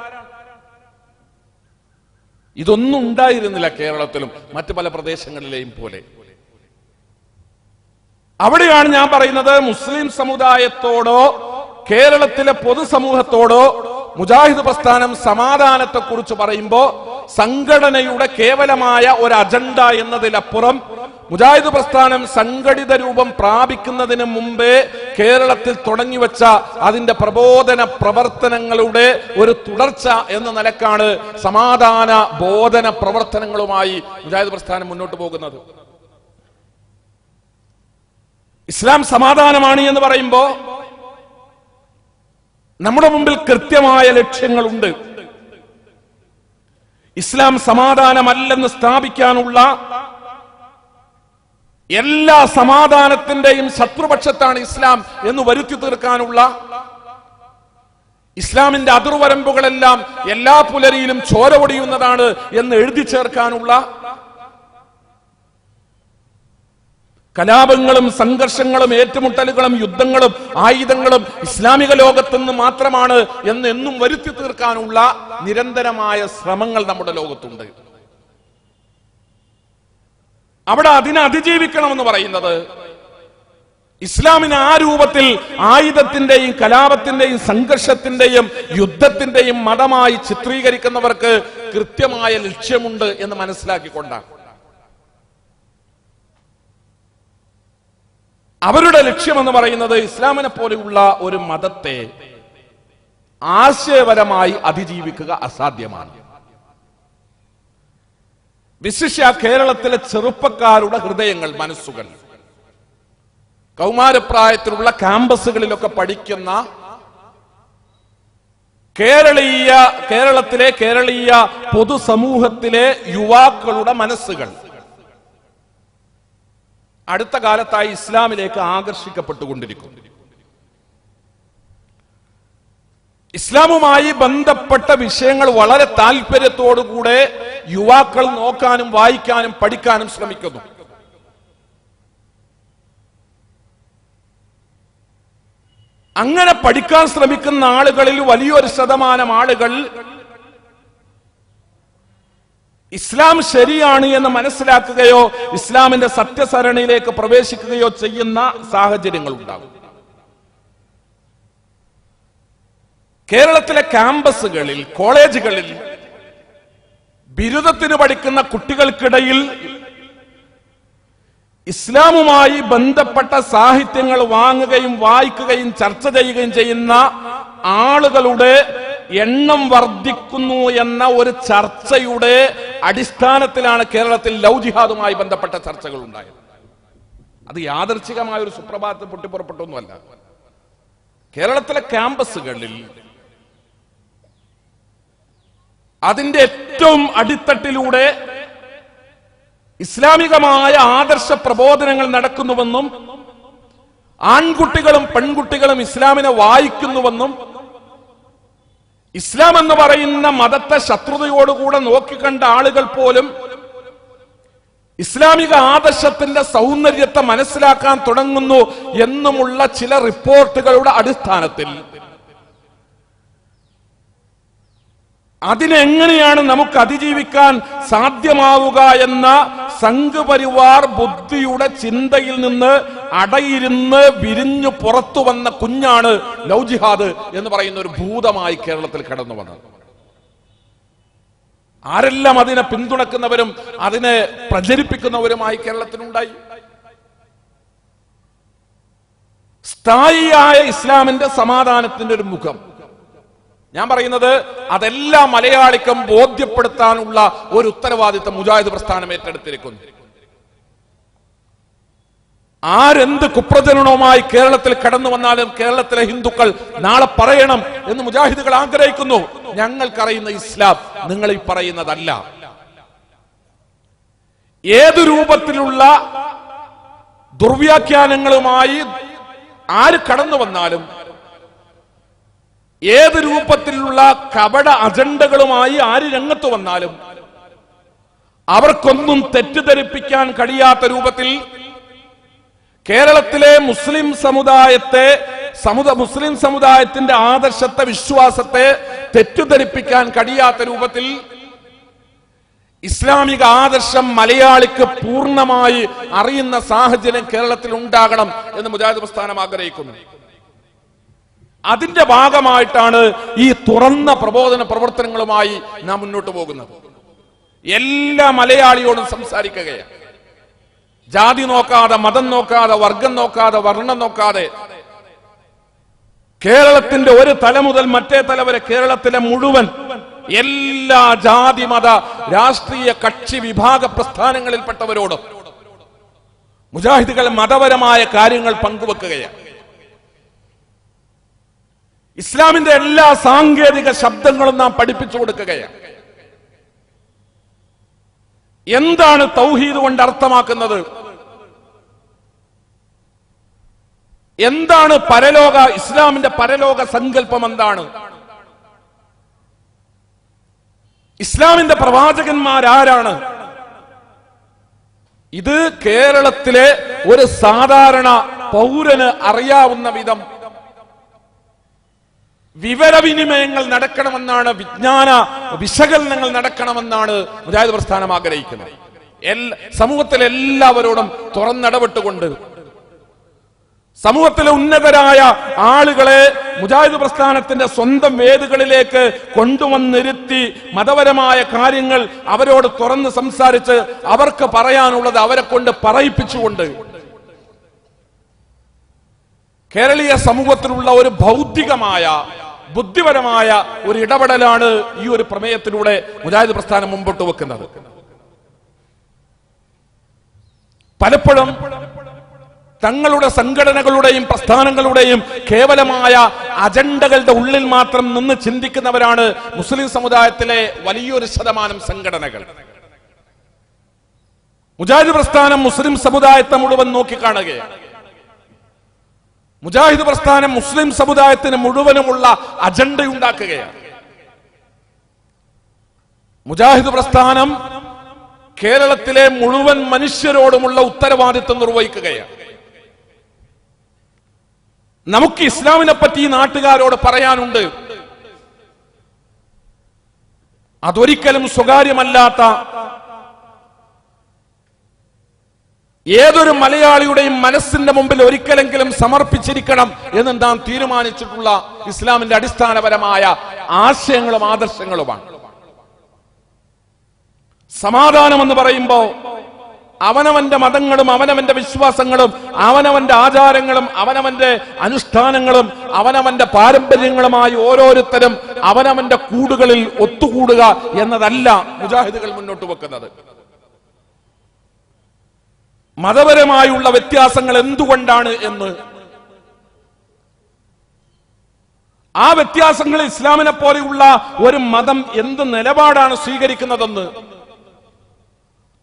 ഇതൊന്നും ഉണ്ടായിരുന്നില്ല കേരളത്തിലും മറ്റു പല പ്രദേശങ്ങളിലെയും പോലെ. അവിടെയാണ് ഞാൻ പറയുന്നത്, മുസ്ലിം സമുദായത്തോടോ കേരളത്തിലെ പൊതുസമൂഹത്തോടോ മുജാഹിദ് പ്രസ്ഥാനം സമാധാനത്തെക്കുറിച്ച് പറയുമ്പോൾ സംഘടനയുടെ കേവലമായ ഒരു അജണ്ട എന്നതിലപ്പുറം മുജാഹിദ് പ്രസ്ഥാനം സംഘടിത രൂപം പ്രാപിക്കുന്നതിന് മുമ്പേ കേരളത്തിൽ തുടങ്ങിവെച്ച അതിന്റെ പ്രബോധന പ്രവർത്തനങ്ങളുടെ ഒരു തുടർച്ച എന്ന നിലക്കാണ് സമാധാന ബോധന പ്രവർത്തനങ്ങളുമായി മുജാഹിദ് പ്രസ്ഥാനം മുന്നോട്ട് പോകുന്നത്. ഇസ്ലാം സമാധാനമാണ് എന്ന് പറയുമ്പോൾ നമ്മുടെ മുമ്പിൽ കൃത്യമായ ലക്ഷ്യങ്ങളുണ്ട്. ഇസ്ലാം സമാധാനമല്ലെന്ന് സ്ഥാപിക്കാനുള്ള എല്ലാ സമാധാനത്തിന്റെയും ശത്രുപക്ഷത്താണ് ഇസ്ലാം എന്ന് വരുത്തി തീർക്കാനുള്ള, ഇസ്ലാമിന്റെ അതിർവരമ്പുകളെല്ലാം എല്ലാ പുലരിയിലും ചോര പൊടിയുന്നതാണ് എന്ന് എഴുതി ചേർക്കാനുള്ള, കലാപങ്ങളും സംഘർഷങ്ങളും ഏറ്റുമുട്ടലുകളും യുദ്ധങ്ങളും ആയുധങ്ങളും ഇസ്ലാമിക ലോകത്തുനിന്ന് മാത്രമാണ് എന്ന് എന്നും വരുത്തി തീർക്കാനുള്ള നിരന്തരമായ ശ്രമങ്ങൾ നമ്മുടെ ലോകത്തുണ്ട്. അവിടെ അതിനെ അതിജീവിക്കണമെന്ന് പറയുന്നത് ഇസ്ലാമിനെ ആ രൂപത്തിൽ ആയുധത്തിന്റെയും കലാപത്തിന്റെയും സംഘർഷത്തിന്റെയും യുദ്ധത്തിന്റെയും മതമായി ചിത്രീകരിക്കുന്നവർക്ക് കൃത്യമായ ലക്ഷ്യമുണ്ട് എന്ന് മനസ്സിലാക്കിക്കൊണ്ടാണ്. അവരുടെ ലക്ഷ്യമെന്ന് പറയുന്നത് ഇസ്ലാമിനെ പോലെയുള്ള ഒരു മതത്തെ ആശയപരമായി അതിജീവിക്കുക അസാധ്യമാണ്. വിശിഷ്യ കേരളത്തിലെ ചെറുപ്പക്കാരുടെ ഹൃദയങ്ങൾ, മനസ്സുകൾ, കൗമാരപ്രായത്തിലുള്ള ക്യാമ്പസുകളിലൊക്കെ പഠിക്കുന്ന കേരളത്തിലെ കേരളീയ പൊതുസമൂഹത്തിലെ യുവാക്കളുടെ മനസ്സുകൾ അടുത്ത കാലത്തായി ഇസ്ലാമിലേക്ക് ആകർഷിക്കപ്പെട്ടുകൊണ്ടിരിക്കുന്നു. ഇസ്ലാമുമായി ബന്ധപ്പെട്ട വിഷയങ്ങൾ വളരെ താല്പര്യത്തോടുകൂടെ യുവാക്കൾ നോക്കാനും വായിക്കാനും പഠിക്കാനും ശ്രമിക്കുന്നു. അങ്ങനെ പഠിക്കാൻ ശ്രമിക്കുന്ന ആളുകളിൽ വലിയൊരു ശതമാനം ആളുകൾ ഇസ്ലാം ശരിയാണ് എന്ന് മനസ്സിലാക്കുകയോ ഇസ്ലാമിന്റെ സത്യസരണിയിലേക്ക് പ്രവേശിക്കുകയോ ചെയ്യുന്ന സാഹചര്യങ്ങൾ ഉണ്ടാകും. കേരളത്തിലെ ക്യാമ്പസുകളിൽ, കോളേജുകളിൽ ബിരുദത്തിന് പഠിക്കുന്ന കുട്ടികൾക്കിടയിൽ ഇസ്ലാമുമായി ബന്ധപ്പെട്ട സാഹിത്യങ്ങൾ വാങ്ങുകയും വായിക്കുകയും ചർച്ച ചെയ്യുകയും ചെയ്യുന്ന ആളുകളുടെ എണ്ണം വർദ്ധിക്കുന്നു എന്ന ഒരു ചർച്ചയുടെ അടിസ്ഥാനത്തിലാണ് കേരളത്തിൽ ലവ് ജിഹാദുമായി ബന്ധപ്പെട്ട ചർച്ചകൾ ഉണ്ടായത്. അത് യാദൃച്ഛികമായ ഒരു സുപ്രഭാതത്തിൽ പൊട്ടിപ്പുറപ്പെട്ടൊന്നുമല്ല. കേരളത്തിലെ ക്യാമ്പസുകളിൽ അതിന്റെ ഏറ്റവും അടിത്തട്ടിലൂടെ ഇസ്ലാമികമായ ആദർശ പ്രബോധനങ്ങൾ നടക്കുന്നുവെന്നും ആൺകുട്ടികളും പെൺകുട്ടികളും ഇസ്ലാമിനെ വായിക്കുന്നുവെന്നും ഇസ്ലാം എന്ന് പറയുന്ന മതത്തെ ശത്രുതയോടുകൂടെ നോക്കിക്കണ്ട ആളുകൾ പോലും ഇസ്ലാമിക ആദർശത്തിന്റെ സൗന്ദര്യത്തെ മനസ്സിലാക്കാൻ തുടങ്ങുന്നു എന്നുമുള്ള ചില റിപ്പോർട്ടുകളുടെ അടിസ്ഥാനത്തിൽ അതിനെങ്ങനെയാണ് നമുക്ക് അതിജീവിക്കാൻ സാധ്യമാവുക എന്ന സംഘപരിവാർ ബുദ്ധിയുടെ ചിന്തയിൽ നിന്ന് അടയിരുന്ന് വിരിഞ്ഞു പുറത്തു വന്ന കുഞ്ഞാണ് ലവ് ജിഹാദ് എന്ന് പറയുന്ന ഒരു ഭൂതമായി കേരളത്തിൽ കടന്നു വന്നത്. ആരെല്ലാം അതിനെ പിന്തുണക്കുന്നവരും അതിനെ പ്രചരിപ്പിക്കുന്നവരുമായി കേരളത്തിലുണ്ടായി. സ്ഥായിയായ ഇസ്ലാമിന്റെ സമാധാനത്തിന്റെ ഒരു മുഖം, ഞാൻ പറയുന്നത് അതെല്ലാം മലയാളിക്കും ബോധ്യപ്പെടുത്താനുള്ള ഒരു ഉത്തരവാദിത്തം മുജാഹിദ് പ്രസ്ഥാനം ഏറ്റെടുത്തിരിക്കുന്നു. ആരെന്ത് കുപ്രചരണവുമായി കേരളത്തിൽ കടന്നു വന്നാലും കേരളത്തിലെ ഹിന്ദുക്കൾ നാളെ പറയണം എന്ന് മുജാഹിദുകൾ ആഗ്രഹിക്കുന്നു, ഞങ്ങൾക്കറിയുന്ന ഇസ്ലാം നിങ്ങൾ ഈ പറയുന്നതല്ല. ഏതു രൂപത്തിലുള്ള ദുർവ്യാഖ്യാനങ്ങളുമായി ആര് കടന്നു വന്നാലും, ഏത് രൂപത്തിലുള്ള കപട അജണ്ടകളുമായി ആര് രംഗത്ത് വന്നാലും അവർക്കൊന്നും തെറ്റിദ്ധരിപ്പിക്കാൻ കഴിയാത്ത രൂപത്തിൽ കേരളത്തിലെ മുസ്ലിം സമുദായത്തിന്റെ ആദർശത്തെ, വിശ്വാസത്തെ തെറ്റിദ്ധരിപ്പിക്കാൻ കഴിയാത്ത രൂപത്തിൽ ഇസ്ലാമിക ആദർശം മലയാളിക്ക് പൂർണ്ണമായി അറിയുന്ന സാഹചര്യം കേരളത്തിൽ ഉണ്ടാകണം എന്ന് മുജാഹിദ് പ്രസ്ഥാനം ആഗ്രഹിക്കുന്നു. അതിന്റെ ഭാഗമായിട്ടാണ് ഈ തുറന്ന പ്രബോധന പ്രവർത്തനങ്ങളുമായി നാം മുന്നോട്ട് പോകുന്നത്. എല്ലാ മലയാളിയോടും സംസാരിക്കുകയാണ്. ജാതി നോക്കാതെ, മതം നോക്കാതെ, വർഗം നോക്കാതെ, വർണ്ണം നോക്കാതെ, കേരളത്തിന്റെ ഒരു തല മുതൽ മറ്റേ തല വരെ കേരളത്തിലെ മുഴുവൻ എല്ലാ ജാതി മത രാഷ്ട്രീയ കക്ഷി വിഭാഗ പ്രസ്ഥാനങ്ങളിൽപ്പെട്ടവരോടും മുജാഹിദുകൾ മതപരമായ കാര്യങ്ങൾ പങ്കുവെക്കുകയാണ്. ഇസ്ലാമിന്റെ എല്ലാ സാങ്കേതിക ശബ്ദങ്ങളും നാം പഠിപ്പിച്ചു കൊടുക്കുകയാണ്. എന്താണ് തൗഹീദ് കൊണ്ട് അർത്ഥമാക്കുന്നത്? എന്താണ് പരലോക, ഇസ്ലാമിന്റെ പരലോക സങ്കല്പം എന്താണ്? ഇസ്ലാമിന്റെ പ്രവാചകന്മാരാരാണ്? ഇത് കേരളത്തിലെ ഒരു സാധാരണ പൗരന് അറിയാവുന്ന വിധം വിവരവിനിമയങ്ങൾ നടക്കണമെന്നാണ്, വിജ്ഞാന വിശകലനങ്ങൾ നടക്കണമെന്നാണ് മുജാഹിദ് പ്രസ്ഥാനം ആഗ്രഹിക്കുന്നത്. സമൂഹത്തിലെ എല്ലാവരോടും തുറന്നിടപെട്ടുകൊണ്ട് സമൂഹത്തിലെ ഉന്നതരായ ആളുകളെ മുജാഹിദ് പ്രസ്ഥാനത്തിന്റെ സ്വന്തം വേദികളിലേക്ക് കൊണ്ടുവന്നിരുത്തി മതപരമായ കാര്യങ്ങൾ അവരോട് തുറന്ന് സംസാരിച്ച് അവർക്ക് പറയാനുള്ളത് അവരെ കൊണ്ട് പറയിപ്പിച്ചുകൊണ്ട് കേരളീയ സമൂഹത്തിലുള്ള ഒരു ഭൗതികമായ ബുദ്ധിപരമായ ഒരു ഇടപെടലാണ് ഈ ഒരു പ്രമേയത്തിലൂടെ മുജാഹിദ് പ്രസ്ഥാനം മുമ്പോട്ട് വെക്കുന്നത്. പലപ്പോഴും തങ്ങളുടെ സംഘടനകളുടെയും പ്രസ്ഥാനങ്ങളുടെയും കേവലമായ അജണ്ടകളുടെ ഉള്ളിൽ മാത്രം നിന്ന് ചിന്തിക്കുന്നവരാണ് മുസ്ലിം സമുദായത്തിലെ വലിയൊരു ശതമാനം സംഘടനകൾ. മുജാഹിദ് പ്രസ്ഥാനം മുസ്ലിം സമുദായത്തെ മുഴുവൻ നോക്കിക്കാണുകയാണ്. മുജാഹിദ് പ്രസ്ഥാനം മുസ്ലിം സമുദായത്തിന് മുഴുവനുമുള്ള അജണ്ടയുണ്ടാക്കുകയാണ്. മുജാഹിദ് പ്രസ്ഥാനം കേരളത്തിലെ മുഴുവൻ മനുഷ്യരോടുമുള്ള ഉത്തരവാദിത്വം നിർവഹിക്കുകയാണ്. നമുക്ക് ഇസ്ലാമിനെ പറ്റി നാട്ടുകാരോട് പറയാനുണ്ട്. അതൊരിക്കലും സ്വകാര്യമല്ലാത്ത, ഏതൊരു മലയാളിയുടെയും മനസ്സിന്റെ മുമ്പിൽ ഒരിക്കലെങ്കിലും സമർപ്പിച്ചിരിക്കണം എന്ന് നാം തീരുമാനിച്ചിട്ടുള്ള ഇസ്ലാമിന്റെ അടിസ്ഥാനപരമായ ആശയങ്ങളും ആദർശങ്ങളുമാണ്. സമാധാനം എന്ന് പറയുമ്പോൾ അവനവന്റെ മതങ്ങളും അവനവന്റെ വിശ്വാസങ്ങളും അവനവന്റെ ആചാരങ്ങളും അവനവന്റെ അനുഷ്ഠാനങ്ങളും അവനവന്റെ പാരമ്പര്യങ്ങളുമായി ഓരോരുത്തരും അവനവന്റെ കൂടുകളിൽ ഒത്തുകൂടുക എന്നതല്ല മുജാഹിദുകൾ മുന്നോട്ട് വെക്കുന്നത്. മതപരമായുള്ള വ്യത്യാസങ്ങൾ എന്തുകൊണ്ടാണ് എന്ന്, ആ വ്യത്യാസങ്ങൾ ഇസ്ലാമിനെ പോലെയുള്ള ഒരു മതം എന്ത് നിലപാടാണ് സ്വീകരിക്കുന്നതെന്ന്,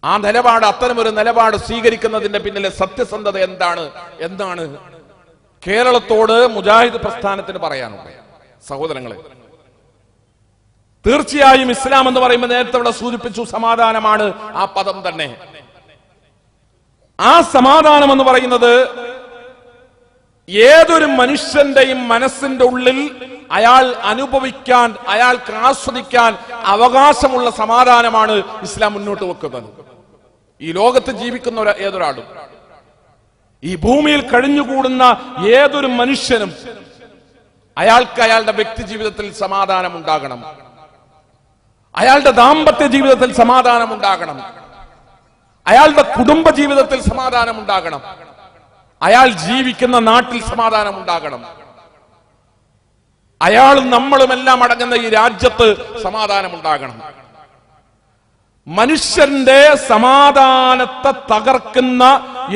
ആ നിലപാട്, അത്തരമൊരു നിലപാട് സ്വീകരിക്കുന്നതിന്റെ പിന്നിലെ സത്യസന്ധത എന്താണ് കേരളത്തോട് മുജാഹിദ് പ്രസ്ഥാനത്തിന് പറയാനുള്ളത്? സഹോദരങ്ങളെ, തീർച്ചയായും ഇസ്ലാം എന്ന് പറയുമ്പോൾ നേരത്തെ ഇവിടെ സൂചിപ്പിച്ചു, സമാധാനമാണ് ആ പദം തന്നെ. ആ സമാധാനം എന്ന് പറയുന്നത് ഏതൊരു മനുഷ്യന്റെയും മനസ്സിന്റെ ഉള്ളിൽ അയാൾ അനുഭവിക്കാൻ, അയാൾക്ക് ആസ്വദിക്കാൻ അവകാശമുള്ള സമാധാനമാണ് ഇസ്ലാം മുന്നോട്ട് വെക്കുന്നത്. ഈ ലോകത്ത് ജീവിക്കുന്ന ഏതൊരാളും, ഈ ഭൂമിയിൽ കഴിഞ്ഞുകൂടുന്ന ഏതൊരു മനുഷ്യനും അയാൾക്ക് അയാളുടെ വ്യക്തി ജീവിതത്തിൽ സമാധാനം ഉണ്ടാകണം, അയാളുടെ ദാമ്പത്യ ജീവിതത്തിൽ സമാധാനം ഉണ്ടാകണം, അയാളുടെ കുടുംബ ജീവിതത്തിൽ സമാധാനം ഉണ്ടാകണം, അയാൾ ജീവിക്കുന്ന നാട്ടിൽ സമാധാനം ഉണ്ടാകണം, അയാളും നമ്മളുമെല്ലാം അടങ്ങുന്ന ഈ രാജ്യത്ത് സമാധാനം ഉണ്ടാകണം. മനുഷ്യന്റെ സമാധാനത്തെ തകർക്കുന്ന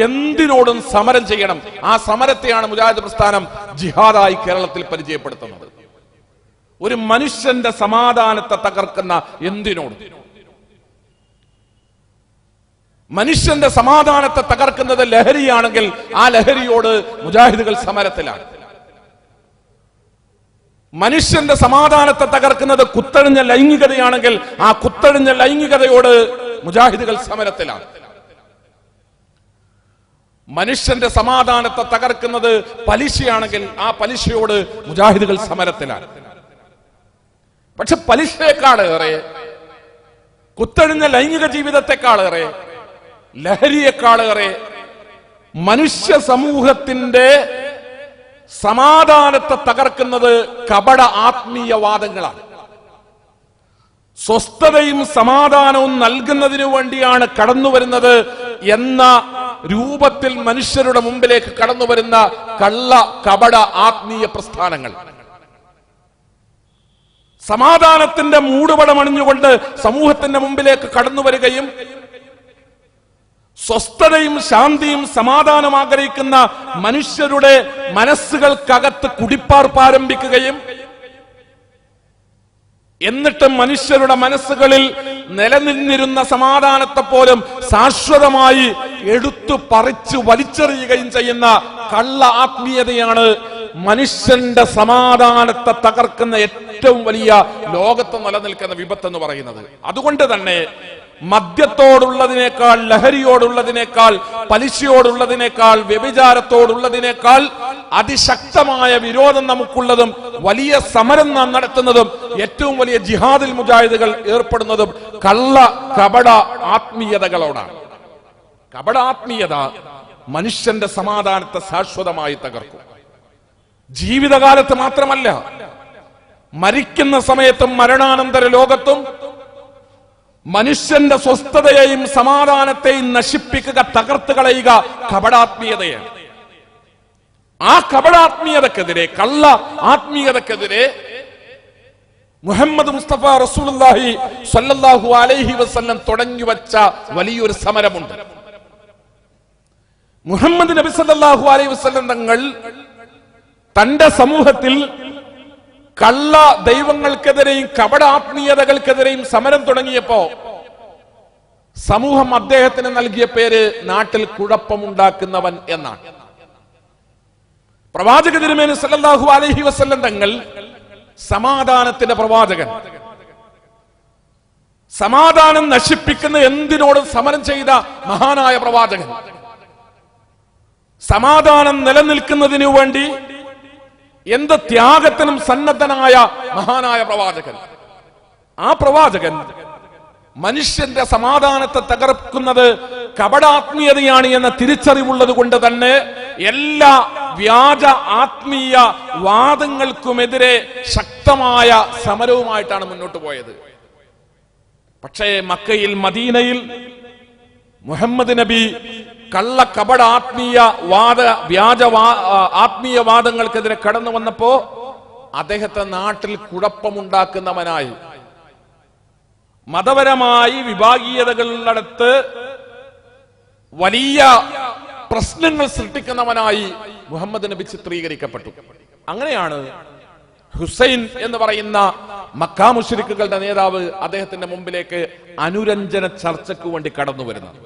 എന്തിനോടും സമരം ചെയ്യണം. ആ സമരത്തെയാണ് മുജാഹിദ് പ്രസ്ഥാനം ജിഹാദായി കേരളത്തിൽ പരിചയപ്പെടുത്തുന്നത്. ഒരു മനുഷ്യന്റെ സമാധാനത്തെ തകർക്കുന്ന എന്തിനോടും. മനുഷ്യന്റെ സമാധാനത്തെ തകർക്കുന്നത് ലഹരിയാണെങ്കിൽ ആ ലഹരിയോട് മുജാഹിദുകൾ സമരത്തിലാണ്. മനുഷ്യന്റെ സമാധാനത്തെ തകർക്കുന്നത് കുത്തഴിഞ്ഞ ലൈംഗികതയാണെങ്കിൽ ആ കുത്തഴിഞ്ഞ ലൈംഗികതയോട് മുജാഹിദുകൾ സമരത്തിലാണ്. മനുഷ്യന്റെ സമാധാനത്തെ തകർക്കുന്നത് പലിശയാണെങ്കിൽ ആ പലിശയോട് മുജാഹിദുകൾ സമരത്തിലാണ്. പക്ഷെ പലിശയെക്കാളേറെ, കുത്തഴിഞ്ഞ ലൈംഗിക ജീവിതത്തെക്കാളേറെ, ലഹരിയെക്കാളേറെ മനുഷ്യ സമൂഹത്തിന്റെ സമാധാനത്തെ തകർക്കുന്നത് കപട ആത്മീയവാദങ്ങളാണ്. സ്വസ്ഥതയും സമാധാനവും നൽകുന്നതിനു വേണ്ടിയാണ് കടന്നു വരുന്നത് എന്ന രൂപത്തിൽ മനുഷ്യരുടെ മുമ്പിലേക്ക് കടന്നു വരുന്ന കള്ള കപട ആത്മീയ പ്രസ്ഥാനങ്ങൾ സമാധാനത്തിന്റെ മൂടുപടം അണിഞ്ഞുകൊണ്ട് സമൂഹത്തിന്റെ മുമ്പിലേക്ക് കടന്നു വരികയും സ്വസ്ഥതയും ശാന്തിയും സമാധാനം ആഗ്രഹിക്കുന്ന മനുഷ്യരുടെ മനസ്സുകൾക്കകത്ത് കുടിപ്പാർപ്പ് ആരംഭിക്കുകയും എന്നിട്ട് മനുഷ്യരുടെ മനസ്സുകളിൽ നിലനിന്നിരുന്ന സമാധാനത്തെ പോലും ശാശ്വതമായി എടുത്തു പറിച്ചു വലിച്ചെറിയുകയും ചെയ്യുന്ന കള്ള ആത്മീയതയാണ് മനുഷ്യന്റെ സമാധാനത്തെ തകർക്കുന്ന ഏറ്റവും വലിയ ലോകത്ത് നിലനിൽക്കുന്ന വിപത്ത് എന്ന് പറയുന്നത്. അതുകൊണ്ട് തന്നെ മദ്യത്തോടുള്ളതിനേക്കാൾ, ലഹരിയോടുള്ളതിനേക്കാൾ, പലിശയോടുള്ളതിനേക്കാൾ, വ്യഭിചാരത്തോടുള്ളതിനേക്കാൾ അതിശക്തമായ വിരോധം നമുക്കുള്ളതും വലിയ സമരം നാം നടത്തുന്നതും ഏറ്റവും വലിയ ജിഹാദിൽ മുജാഹിദുകൾ ഏർപ്പെടുന്നതും കള്ള കപട ആത്മീയതകളോടാണ്. കപട ആത്മീയത മനുഷ്യന്റെ സമാധാനത്തെ ശാശ്വതമായി തകർക്കും. ജീവിതകാലത്ത് മാത്രമല്ല, മരിക്കുന്ന സമയത്തും മരണാനന്തര ലോകത്തും മനുഷ്യന്റെ സ്വസ്ഥതയെയും സമാധാനത്തെയും നശിപ്പിക്കുക, തകർത്ത് കളയുക കപടാത്മീയതയാണ്. ആ കപടാത്മീയതക്കെതിരെ, കള്ള ആത്മീയതക്കെതിരെ മുഹമ്മദ് മുസ്തഫ റസൂലുള്ളാഹി സ്വല്ലല്ലാഹു അലൈഹി വസല്ലം തുടങ്ങി വച്ച വലിയൊരു സമരമുണ്ട്. മുഹമ്മദ് നബി സല്ലല്ലാഹു അലൈഹി വസല്ലം തങ്ങൾ തന്റെ സമൂഹത്തിൽ കള്ള ദൈവങ്ങൾക്കെതിരെയും കപട ആത്മീയതകൾക്കെതിരെയും സമരം തുടങ്ങിയപ്പോ സമൂഹം അദ്ദേഹത്തിന് നൽകിയ പേര് നാട്ടിൽ കുഴപ്പമുണ്ടാക്കുന്നവൻ എന്നാണ്. പ്രവാചക തിരുമേനി സല്ലല്ലാഹു അലൈഹി വസല്ലം തങ്ങൾ സമാധാനത്തിന്റെ പ്രവാചകൻ, സമാധാനം നശിപ്പിക്കുന്ന എന്തിനോടും സമരം ചെയ്ത മഹാനായ പ്രവാചകൻ, സമാധാനം നിലനിൽക്കുന്നതിനു വേണ്ടി എന്ത് ത്യാഗത്തിനും സന്നദ്ധനായ മഹാനായ പ്രവാചകൻ. ആ പ്രവാചകൻ മനുഷ്യന്റെ സമാധാനത്തെ തകർക്കുന്നത് കപടാത്മീയതയാണ് എന്ന തിരിച്ചറിവുള്ളത് കൊണ്ട് തന്നെ എല്ലാ വ്യാജ ആത്മീയ വാദങ്ങൾക്കുമെതിരെ ശക്തമായ സമരവുമായിട്ടാണ് മുന്നോട്ട് പോയത്. പക്ഷേ മക്കയിൽ, മദീനയിൽ മുഹമ്മദ് നബി കള്ള കപട വ്യാജ ആത്മീയവാദങ്ങൾക്കെതിരെ കടന്നു വന്നപ്പോ അദ്ദേഹത്തെ നാട്ടിൽ കുഴപ്പമുണ്ടാക്കുന്നവനായി, മതപരമായി വിഭാഗീയതകളിലടുത്ത് വലിയ പ്രശ്നങ്ങൾ സൃഷ്ടിക്കുന്നവനായി മുഹമ്മദ് നബി ചിത്രീകരിക്കപ്പെട്ടു. അങ്ങനെയാണ് ഹുസൈൻ എന്ന് പറയുന്ന മക്കാ മുശ്രിക്കുകളുടെ നേതാവ് അദ്ദേഹത്തിന്റെ മുമ്പിലേക്ക് അനുരഞ്ജന ചർച്ചയ്ക്ക് വേണ്ടി കടന്നു വരുന്നത്.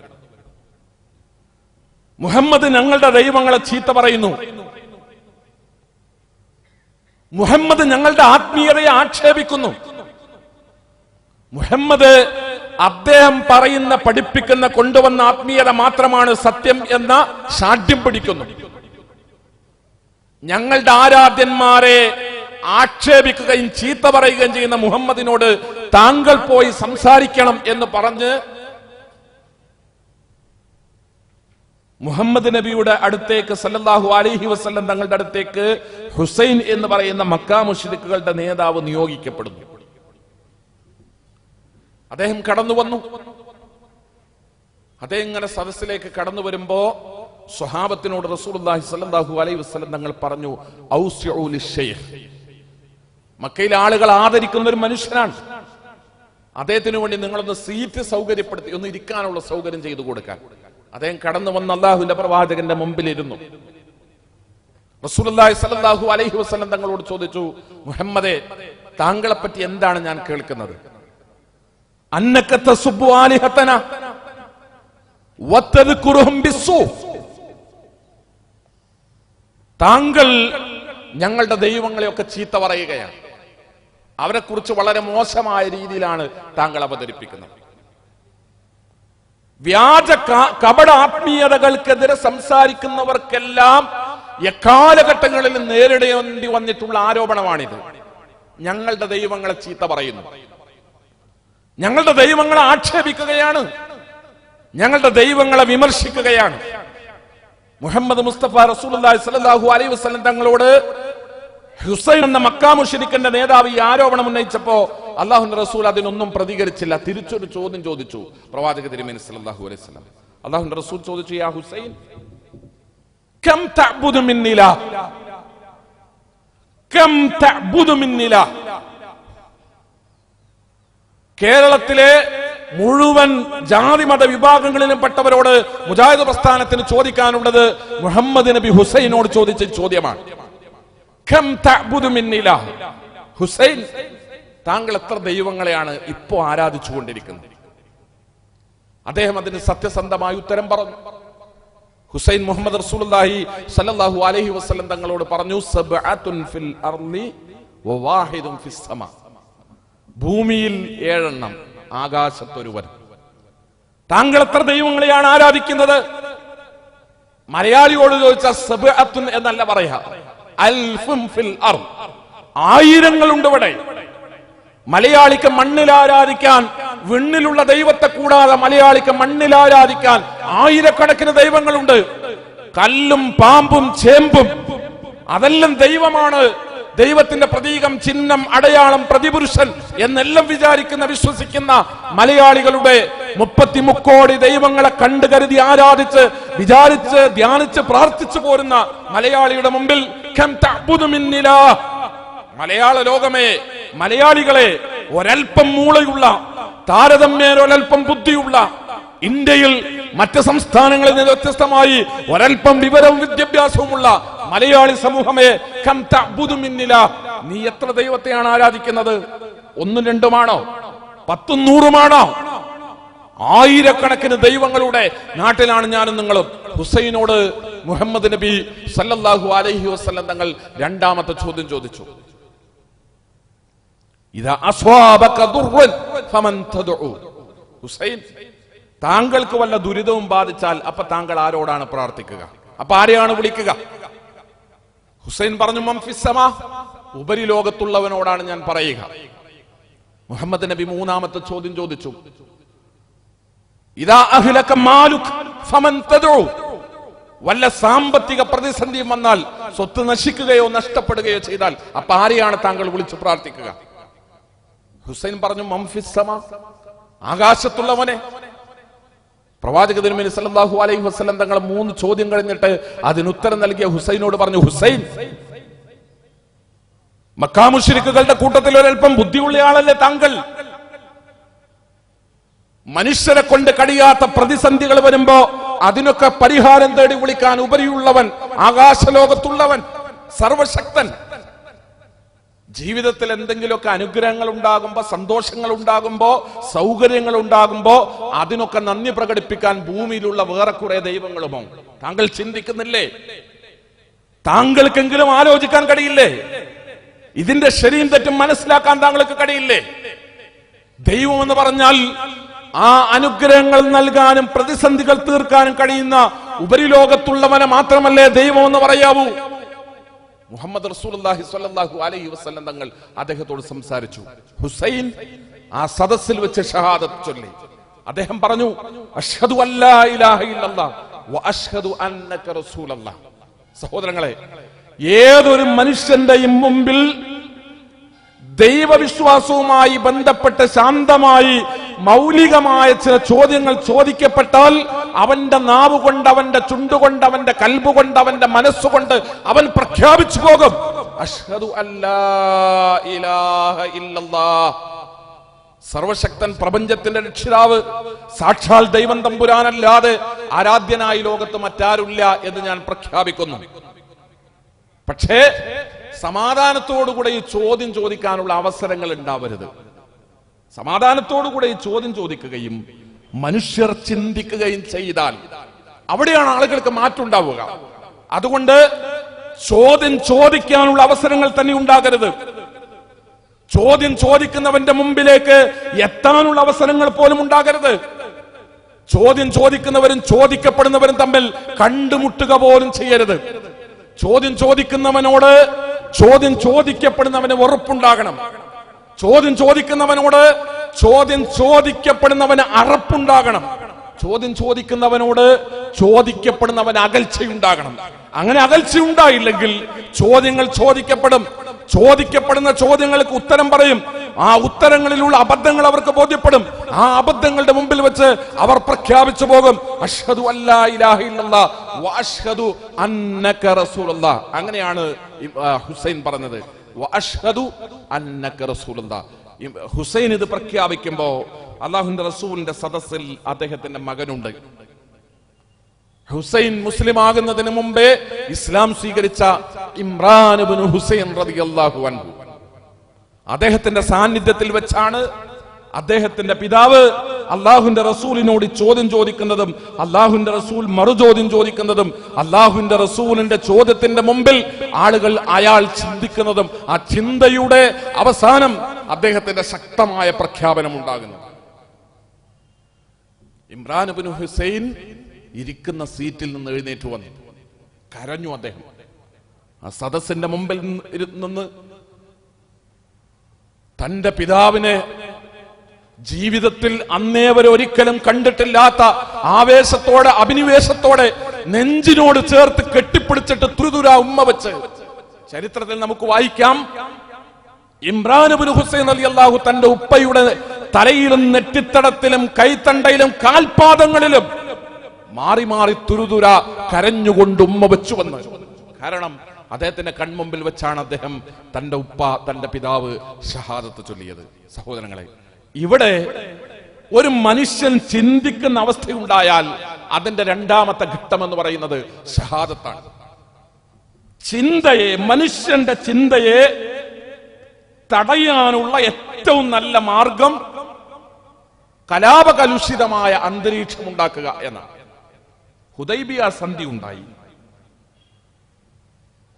മുഹമ്മദ് ഞങ്ങളുടെ ദൈവങ്ങളെ ചീത്ത പറയുന്നു, മുഹമ്മദ് ഞങ്ങളുടെ ആത്മീയതയെ ആക്ഷേപിക്കുന്നു, മുഹമ്മദ് അദ്ദേഹം പറയുന്ന പഠിപ്പിക്കുന്ന കൊണ്ടുവന്ന ആത്മീയത മാത്രമാണ് സത്യം എന്ന ശാഠ്യം പിടിക്കുന്നു. ഞങ്ങളുടെ ആരാധ്യന്മാരെ ആക്ഷേപിക്കുകയും ചീത്ത പറയുകയും ചെയ്യുന്ന മുഹമ്മദിനോട് താങ്കൾ പോയി സംസാരിക്കണം എന്ന് പറഞ്ഞ് മുഹമ്മദ് നബിയുടെ അടുത്തേക്ക് സല്ലല്ലാഹു അലൈഹി വസല്ലം തങ്ങളുടെ അടുത്തേക്ക് ഹുസൈൻ എന്ന് പറയുന്ന മക്കാ മുശ്രിക്കുകളുടെ നേതാവ് നിയോഗിക്കപ്പെടുന്നു. അദ്ദേഹം കടന്നു വന്നു. അദ്ദേഹം ഇങ്ങനെ സദസ്സിലേക്ക് കടന്നു വരുമ്പോ സ്വഹാബത്തിനോട് റസൂലുള്ളാഹി സ്വല്ലല്ലാഹു അലൈഹി വസല്ലം തങ്ങൾ പറഞ്ഞു, ഔസിഉ ലിശ്ശൈഖ്. മക്കയിലെ ആളുകൾ ആദരിക്കുന്ന ഒരു മനുഷ്യനാണ്, അദ്ദേഹത്തിന് വേണ്ടി നിങ്ങളൊന്ന് സീറ്റ് സൗകര്യപ്പെടുത്തി ഒന്ന് ഇരിക്കാനുള്ള സൗകര്യം ചെയ്തു കൊടുക്കാൻ. അദ്ദേഹം കടന്നു വന്ന് അല്ലാഹുവിന്റെ പ്രവാചകന്റെ മുമ്പിലിരുന്നു. റസൂലുള്ളാഹി സ്വല്ലല്ലാഹു അലൈഹി വസല്ലം തങ്ങളോട് ചോദിച്ചു, മുഹമ്മദേ, താങ്കളെ പറ്റി എന്താണ് ഞാൻ കേൾക്കുന്നത്? അന്നക തസുബ്ബു ആലിഹതന വതദ്കുറുഹും ബിസ്സൂ. താങ്കൾ ഞങ്ങളുടെ ദൈവങ്ങളെയൊക്കെ ചീത്ത പറയുകയാണ്, അവരെ കുറിച്ച് വളരെ മോശമായ രീതിയിലാണ് താങ്കൾ അവതരിപ്പിക്കുന്നത്. വ്യാജ കപട ആത്മീയതകൾക്കെതിരെ സംസാരിക്കുന്നവർക്കെല്ലാം എക്കാലഘട്ടങ്ങളിലും നേരിടേണ്ടി വന്നിട്ടുള്ള ആരോപണമാണിത്. ഞങ്ങളുടെ ദൈവങ്ങളെ ചീത്ത പറയുന്നു, ഞങ്ങളുടെ ദൈവങ്ങളെ ആക്ഷേപിക്കുകയാണ്, ഞങ്ങളുടെ ദൈവങ്ങളെ വിമർശിക്കുകയാണ്. മുഹമ്മദ് മുസ്തഫ റസൂലുള്ളാഹി സ്വല്ലല്ലാഹു അലൈഹി വസല്ലം തങ്ങളോട് ഹുസൈൻ എന്ന മക്കാ മുശ്രിക്കിന്റെ നേതാവ് ഈ ആരോപണം ഉന്നയിച്ചപ്പോ അല്ലാഹുവിന്റെ റസൂൽ അതിനൊന്നും പ്രതികരിച്ചില്ല. തിരിച്ചൊരു ചോദ്യം ചോദിച്ചു പ്രവാചക തിരുമേനി സല്ലല്ലാഹു അലൈഹി വസല്ലം. അല്ലാഹുവിന്റെ റസൂൽ ചോദിച്ചു, യാ ഹുസൈൻ കം തഅബുദു മിൻ ഇലാഹ്, കം തഅബുദു മിൻ ഇലാഹ്. കേരളത്തിലെ മുഴുവൻ ജാതിമത വിഭാഗങ്ങളിലും പെട്ടവരോട് മുജാഹിദ് പ്രസ്ഥാനത്തിന് ചോദിക്കാനുള്ളത് മുഹമ്മദ് നബി ഹുസൈനോട് ചോദിച്ച ചോദ്യമാണ്. കം തഅബുദു മിൻ ഇലാഹ്. ഹുസൈൻ, താങ്കൾ എത്ര ദൈവങ്ങളെയാണ് ഇപ്പോ ആരാധിച്ചുകൊണ്ടിരിക്കുന്നത്? അദ്ദേഹം അതിന് സത്യസന്ധമായ ഉത്തരം പറഞ്ഞു. ഹുസൈൻ മുഹമ്മദ് റസൂലുള്ളാഹി സ്വല്ലല്ലാഹു അലൈഹി വസല്ലം തങ്ങളോട് പറഞ്ഞു, സബ്അത്തുൻ ഫിൽ അർളി വവാഹിദുൻ ഫിസ് സമാ. ഭൂമിയിൽ 7 എണ്ണം, ആകാശത്തൊരുവൻ. താങ്കൾ എത്ര ദൈവങ്ങളെയാണ് ആരാധിക്കുന്നത്? മലയാളിയോട് ചോദിച്ച സബ്അത്തുൻ എന്നല്ല പറയാ, അൽഫുൻ ഫിൽ അർള്. 1000 ഇവിടെ. മലയാളിക്ക് മണ്ണിൽ ആരാധിക്കാൻ, വിണ്ണിലുള്ള ദൈവത്തെ കൂടാതെ മലയാളിക്ക് മണ്ണിൽ ആരാധിക്കാൻ 1000കണക്കിന് ദൈവങ്ങളുണ്ട്. കല്ലും പാമ്പും ചേമ്പും അതെല്ലാം ദൈവമാണ്. ദൈവത്തിന്റെ പ്രതീകം, ചിഹ്നം, അടയാളം, പ്രതിപുരുഷൻ എന്നെല്ലാം വിചാരിക്കുന്ന വിശ്വസിക്കുന്ന മലയാളികളുടെ 33 കോടി ദൈവങ്ങളെ കണ്ടു കരുതി ആരാധിച്ച് വിചാരിച്ച് ധ്യാനിച്ച് പ്രാർത്ഥിച്ചു പോരുന്ന മലയാളിയുടെ മുമ്പിൽ കം തഅബുദു മിൻ ഇലാഹ്. മലയാള ലോകമേ, മലയാളികളെ, ഒരൽപ്പം മൂളയുള്ള, താരതമ്യേന ഒരൽപ്പം ബുദ്ധിയുള്ള, ഇന്ത്യയിൽ മറ്റ് സംസ്ഥാനങ്ങളിൽ നിന്ന് വ്യത്യസ്തമായി ഒരൽപ്പം വിവരവും വിദ്യാഭ്യാസവുമുള്ള മലയാളി സമൂഹമേ, കം തഅബുദു മിൻ ഇലാഹ്. നീ എത്ര ദൈവത്തെയാണ് ആരാധിക്കുന്നത്? 1ഉം 2ഉമാണോ? 10ഉം 100ഉമാണോ? 1000കണക്കിന് ദൈവങ്ങളുടെ നാട്ടിലാണ് ഞാനും നിങ്ങളും. ഹുസൈനോട് മുഹമ്മദ് നബി സല്ലല്ലാഹു അലൈഹി വസല്ലം തങ്ങൾ രണ്ടാമത്തെ ചോദ്യം ചോദിച്ചു. ഇദാ അസ്വാബക ദുർറൻ ഫമൻ തദ്ഉ. ഹുസൈൻ, താങ്കൾക്ക് വല്ല ദുരിതവും ബാധിച്ചാൽ അപ്പൊ താങ്കൾ ആരോടാണ് പ്രാർത്ഥിക്കുക? അപ്പൊ ആരെയാണ് വിളിക്കുക? ഹുസൈൻ പറഞ്ഞു, മൻ ഫിസ് സമാ, ഉപരിലോകത്തുള്ളവനോടാണ് ഞാൻ പറയുക. മുഹമ്മദ് നബി മൂന്നാമത്തെ ചോദ്യം ചോദിച്ചു. ഇദാ അഹ്ലക മാലുക ഫമൻ തദ്ഉ. വല്ല സാമ്പത്തിക പ്രതിസന്ധിയും വന്നാൽ, സ്വത്ത് നശിക്കുകയോ നഷ്ടപ്പെടുകയോ ചെയ്താൽ അപ്പൊ ആരെയാണ് താങ്കൾ വിളിച്ചു പ്രാർത്ഥിക്കുക? ഹുസൈൻ പറഞ്ഞു, മൻ ഫിസ് സമാ, ആകാശത്തുള്ളവനെ. പ്രവാചക തിരുമേനി സല്ലല്ലാഹു അലൈഹി വസല്ലം തങ്ങൾ 3 ചോദ്യം കഴിഞ്ഞിട്ട് അതിനുത്തരം നൽകിയ ഹുസൈനോട് പറഞ്ഞു, ഹുസൈൻ, മക്കാ മുശ്രിക്കുകളുടെ കൂട്ടത്തിൽ ഒരൽപ്പം ബുദ്ധിയുള്ള ആളല്ലേ താങ്കൾ? മനുഷ്യരെ കൊണ്ട് കഴിയാത്ത പ്രതിസന്ധികൾ വരുമ്പോ അതിനൊക്കെ പരിഹാരം തേടി വിളിക്കാൻ ഉപരിയുള്ളവൻ, ആകാശലോകത്തുള്ളവൻ, സർവശക്തൻ. ജീവിതത്തിൽ എന്തെങ്കിലുമൊക്കെ അനുഗ്രഹങ്ങൾ ഉണ്ടാകുമ്പോ, സന്തോഷങ്ങൾ ഉണ്ടാകുമ്പോ, സൗകര്യങ്ങൾ ഉണ്ടാകുമ്പോ അതിനൊക്കെ നന്ദി പ്രകടിപ്പിക്കാൻ ഭൂമിയിലുള്ള വേറെ കുറെ ദൈവങ്ങളുമോ താങ്കൾ ചിന്തിക്കുന്നില്ലേ? താങ്കൾക്കെങ്കിലും ആലോചിക്കാൻ കഴിയില്ലേ? ഇതിന്റെ ശരിയും തെറ്റും മനസ്സിലാക്കാൻ താങ്കൾക്ക് കഴിയില്ലേ? ദൈവം എന്ന് പറഞ്ഞാൽ ആ അനുഗ്രഹങ്ങൾ നൽകാനും പ്രതിസന്ധികൾ തീർക്കാനും കഴിയുന്ന ഉപരിലോകത്തുള്ളവനെ മാത്രമല്ലേ ദൈവം എന്ന് പറയാവൂ. മുഹമ്മദ് റസൂലുള്ളാഹി സ്വല്ലല്ലാഹു അലൈഹി വസല്ലം തങ്ങൾ അദ്ദേഹത്തോട് സംസാരിച്ചു. ഹുസൈൻ ആ സദസ്സിൽ വെച്ച് ഷഹാദത്ത് ചൊല്ലി. അദ്ദേഹം പറഞ്ഞു, അഷ്ഹദു അല്ലാ ഇലാഹ ഇല്ലല്ലാഹ് വ അഷ്ഹദു അന്നക റസൂലല്ലാഹ്. സഹോദരങ്ങളെ, ഏതൊരു മനുഷ്യന്റെയും മുമ്പിൽ ദൈവവിശ്വാസവുമായി ബന്ധപ്പെട്ട് ശാന്തമായി മൗലികമായ ചില ചോദ്യങ്ങൾ ചോദിക്കപ്പെട്ടാൽ അവന്റെ നാവ് കൊണ്ട്, അവന്റെ ചുണ്ടുകൊണ്ട്, അവന്റെ കൽബ് കൊണ്ട്, അവന്റെ മനസ്സുകൊണ്ട് അവൻ പ്രഖ്യാപിച്ചു പോകും, അഷ്ഹദു അല്ലാ ഇലാഹ ഇല്ലല്ലാഹ്. സർവശക്തൻ, പ്രപഞ്ചത്തിന്റെ രക്ഷിതാവ്, സാക്ഷാൽ ദൈവം തമ്പുരാനല്ലാതെ ആരാധ്യനായി ലോകത്ത് മറ്റാരുമില്ല എന്ന് ഞാൻ പ്രഖ്യാപിക്കുന്നു. പക്ഷേ സമാധാനത്തോടുകൂടെ ഈ ചോദ്യം ചോദിക്കാനുള്ള അവസരങ്ങൾ ഉണ്ടാവരുത്. സമാധാനത്തോടുകൂടെ ഈ ചോദ്യം ചോദിക്കുകയും മനുഷ്യർ ചിന്തിക്കുകയും ചെയ്താൽ അവിടെയാണ് ആളുകൾക്ക് മാറ്റമുണ്ടാവുക. അതുകൊണ്ട് ചോദ്യം ചോദിക്കാനുള്ള അവസരങ്ങൾ തന്നെ ഉണ്ടാകരുത്. ചോദ്യം ചോദിക്കുന്നവന്റെ മുമ്പിലേക്ക് എത്താനുള്ള അവസരങ്ങൾ പോലും ഉണ്ടാകരുത്. ചോദ്യം ചോദിക്കുന്നവരും ചോദിക്കപ്പെടുന്നവരും തമ്മിൽ കണ്ടുമുട്ടുക പോലും ചെയ്യരുത്. ചോദ്യം ചോദിക്കുന്നവനോട് ചോദ്യം ചോദിക്കപ്പെടുന്നവന് വെറുപ്പുണ്ടാകണം. ചോദ്യം ചോദിക്കുന്നവനോട് ചോദ്യം ചോദിക്കപ്പെടുന്നവന് അറപ്പുണ്ടാകണം. ചോദ്യം ചോദിക്കുന്നവനോട് ചോദിക്കപ്പെടുന്നവന് അകൽച്ചയുണ്ടാകണം. അങ്ങനെ അകൽച്ചയുണ്ടായില്ലെങ്കിൽ ചോദ്യങ്ങൾ ചോദിക്കപ്പെടും. ചോദിക്കപ്പെടുന്ന ചോദ്യങ്ങൾക്ക് ഉത്തരം പറയും. ആ ഉത്തരങ്ങളിലുള്ള അബദ്ധങ്ങൾ അവർക്ക് ബോധ്യപ്പെടും. ആ അബദ്ധങ്ങളുടെ മുമ്പിൽ വെച്ച് അവർ പ്രഖ്യാപിച്ചു പോകും, അഷ്ഹദു അല്ലാ ഇലാഹ ഇല്ലല്ലാഹ് വ അഷ്ഹദു അന്നക റസൂലുള്ളാഹ്. അങ്ങനെയാണ് ഹുസൈൻ പറഞ്ഞത്, വ അഷ്ഹദു അന്നക റസൂലുള്ളാഹ്. ഹുസൈൻ ഇത് പ്രഖ്യാപിക്കുമ്പോ അല്ലാഹുവിന്റെ റസൂലിന്റെ സദസ്സിൽ അദ്ദേഹത്തിന്റെ മകനുണ്ട്. ഹുസൈൻ മുസ്ലിം ആകുന്നതിന് മുമ്പേ ഇസ്ലാം സ്വീകരിച്ച ഇമ്രാൻ ഇബ്നു ഹുസൈൻ റളിയല്ലാഹു അൻഹു, അദ്ദേഹത്തിന്റെ സാന്നിധ്യത്തിൽ വെച്ചാണ് അദ്ദേഹത്തിന്റെ പിതാവ് അള്ളാഹുവിന്റെ റസൂലിനോട് ചോദ്യം ചോദിക്കുന്നതും അള്ളാഹുവിന്റെ റസൂൽ മറുചോദ്യം ചോദിക്കുന്നതും അള്ളാഹുവിന്റെ റസൂലിന്റെ ചോദ്യത്തിന്റെ മുമ്പിൽ ആളുകൾ അയാൾ ചിന്തിക്കുന്നതും ആ ചിന്തയുടെ അവസാനം അദ്ദേഹത്തിന്റെ ശക്തമായ പ്രഖ്യാപനം ഉണ്ടാകുന്നു. ഇമ്രാൻ ഇബ്നു ഹുസൈൻ ഇരിക്കുന്ന സീറ്റിൽ നിന്ന് എഴുന്നേറ്റ് വന്നു, കരഞ്ഞു. അദ്ദേഹം ആ സദസ്സിന്റെ മുമ്പിൽ നിന്ന് തന്റെ പിതാവിനെ ജീവിതത്തിൽ അന്നേ വരെ ഒരിക്കലും കണ്ടിട്ടില്ലാത്ത ആവേശത്തോടെ, അഭിനിവേശത്തോടെ നെഞ്ചിനോട് ചേർത്ത് കെട്ടിപ്പിടിച്ചിട്ട് തുരുതുരാ ഉമ്മ വെച്ച് ചരിത്രത്തിൽ നമുക്ക് വായിക്കാം. ഇമ്രാൻ ഇബ്നു ഹുസൈൻ റളിയല്ലാഹു തന്റെ ഉപ്പയുടെ തലയിലും നെറ്റിത്തടത്തിലും കൈത്തണ്ടയിലും കാൽപാദങ്ങളിലും മാറി മാറി തുരുതുര കരഞ്ഞുകൊണ്ട് ഉമ്മ വെച്ചു വന്ന്. കാരണം അദ്ദേഹത്തിന്റെ കൺമുമ്പിൽ വെച്ചാണ് അദ്ദേഹം തന്റെ ഉപ്പ, തന്റെ പിതാവ് ഷഹാദത്ത് ചൊല്ലിയത്. സഹോദരങ്ങളെ, ഇവിടെ ഒരു മനുഷ്യൻ ചിന്തിക്കുന്ന അവസ്ഥയുണ്ടായാൽ അതിന്റെ രണ്ടാമത്തെ ഘട്ടം എന്ന് പറയുന്നത് ഷഹാദത്താണ്. ചിന്തയെ, മനുഷ്യന്റെ ചിന്തയെ തടയാനുള്ള ഏറ്റവും നല്ല മാർഗം കലാപകലുഷിതമായ അന്തരീക്ഷം ഉണ്ടാക്കുക എന്നാണ്. ഹുദൈബിയ സന്ധി ഉണ്ടായി.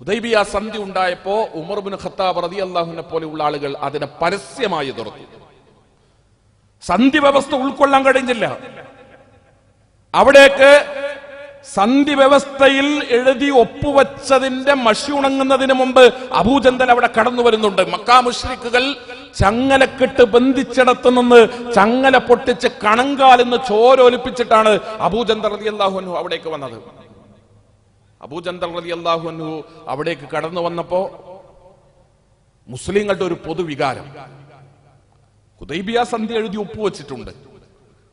ഹുദൈബിയ സന്ധി ഉണ്ടായപ്പോ ഉമർ ഇബ്നു ഖത്താബ് റളിയല്ലാഹുവിനെ പോലെയുള്ള ആളുകൾ അതിനെ പരസ്യമായി എതിർത്തു. സന്ധി വ്യവസ്ഥ ഉൾക്കൊള്ളാൻ കഴിഞ്ഞില്ല. അവിടേക്ക് സന്ധി വ്യവസ്ഥയിൽ എഴുതി ഒപ്പുവെച്ചതിന്റെ മഷി ഉണങ്ങുന്നതിന് മുമ്പ് അബൂജന്തൽ അവിടെ കടന്നു വരുന്നുണ്ട്. മക്കാ മുശ്രിക്കുകൾ ചങ്ങലക്കെട്ട് ബന്ധിച്ചിടത്തു നിന്ന് ചങ്ങല പൊട്ടിച്ച് കണങ്കാലെന്ന് ചോരൊലിപ്പിച്ചിട്ടാണ് അബൂജന്തൽ റളിയല്ലാഹു അൻഹു അവിടേക്ക് വന്നത്. അബൂജന്തൽ റളിയല്ലാഹു അൻഹു അവിടേക്ക് കടന്നു വന്നപ്പോ മുസ്ലിങ്ങളുടെ ഒരു പൊതുവികാരം, ഹുദൈബിയ സന്ധി എഴുതി ഒപ്പുവെച്ചിട്ടുണ്ട്,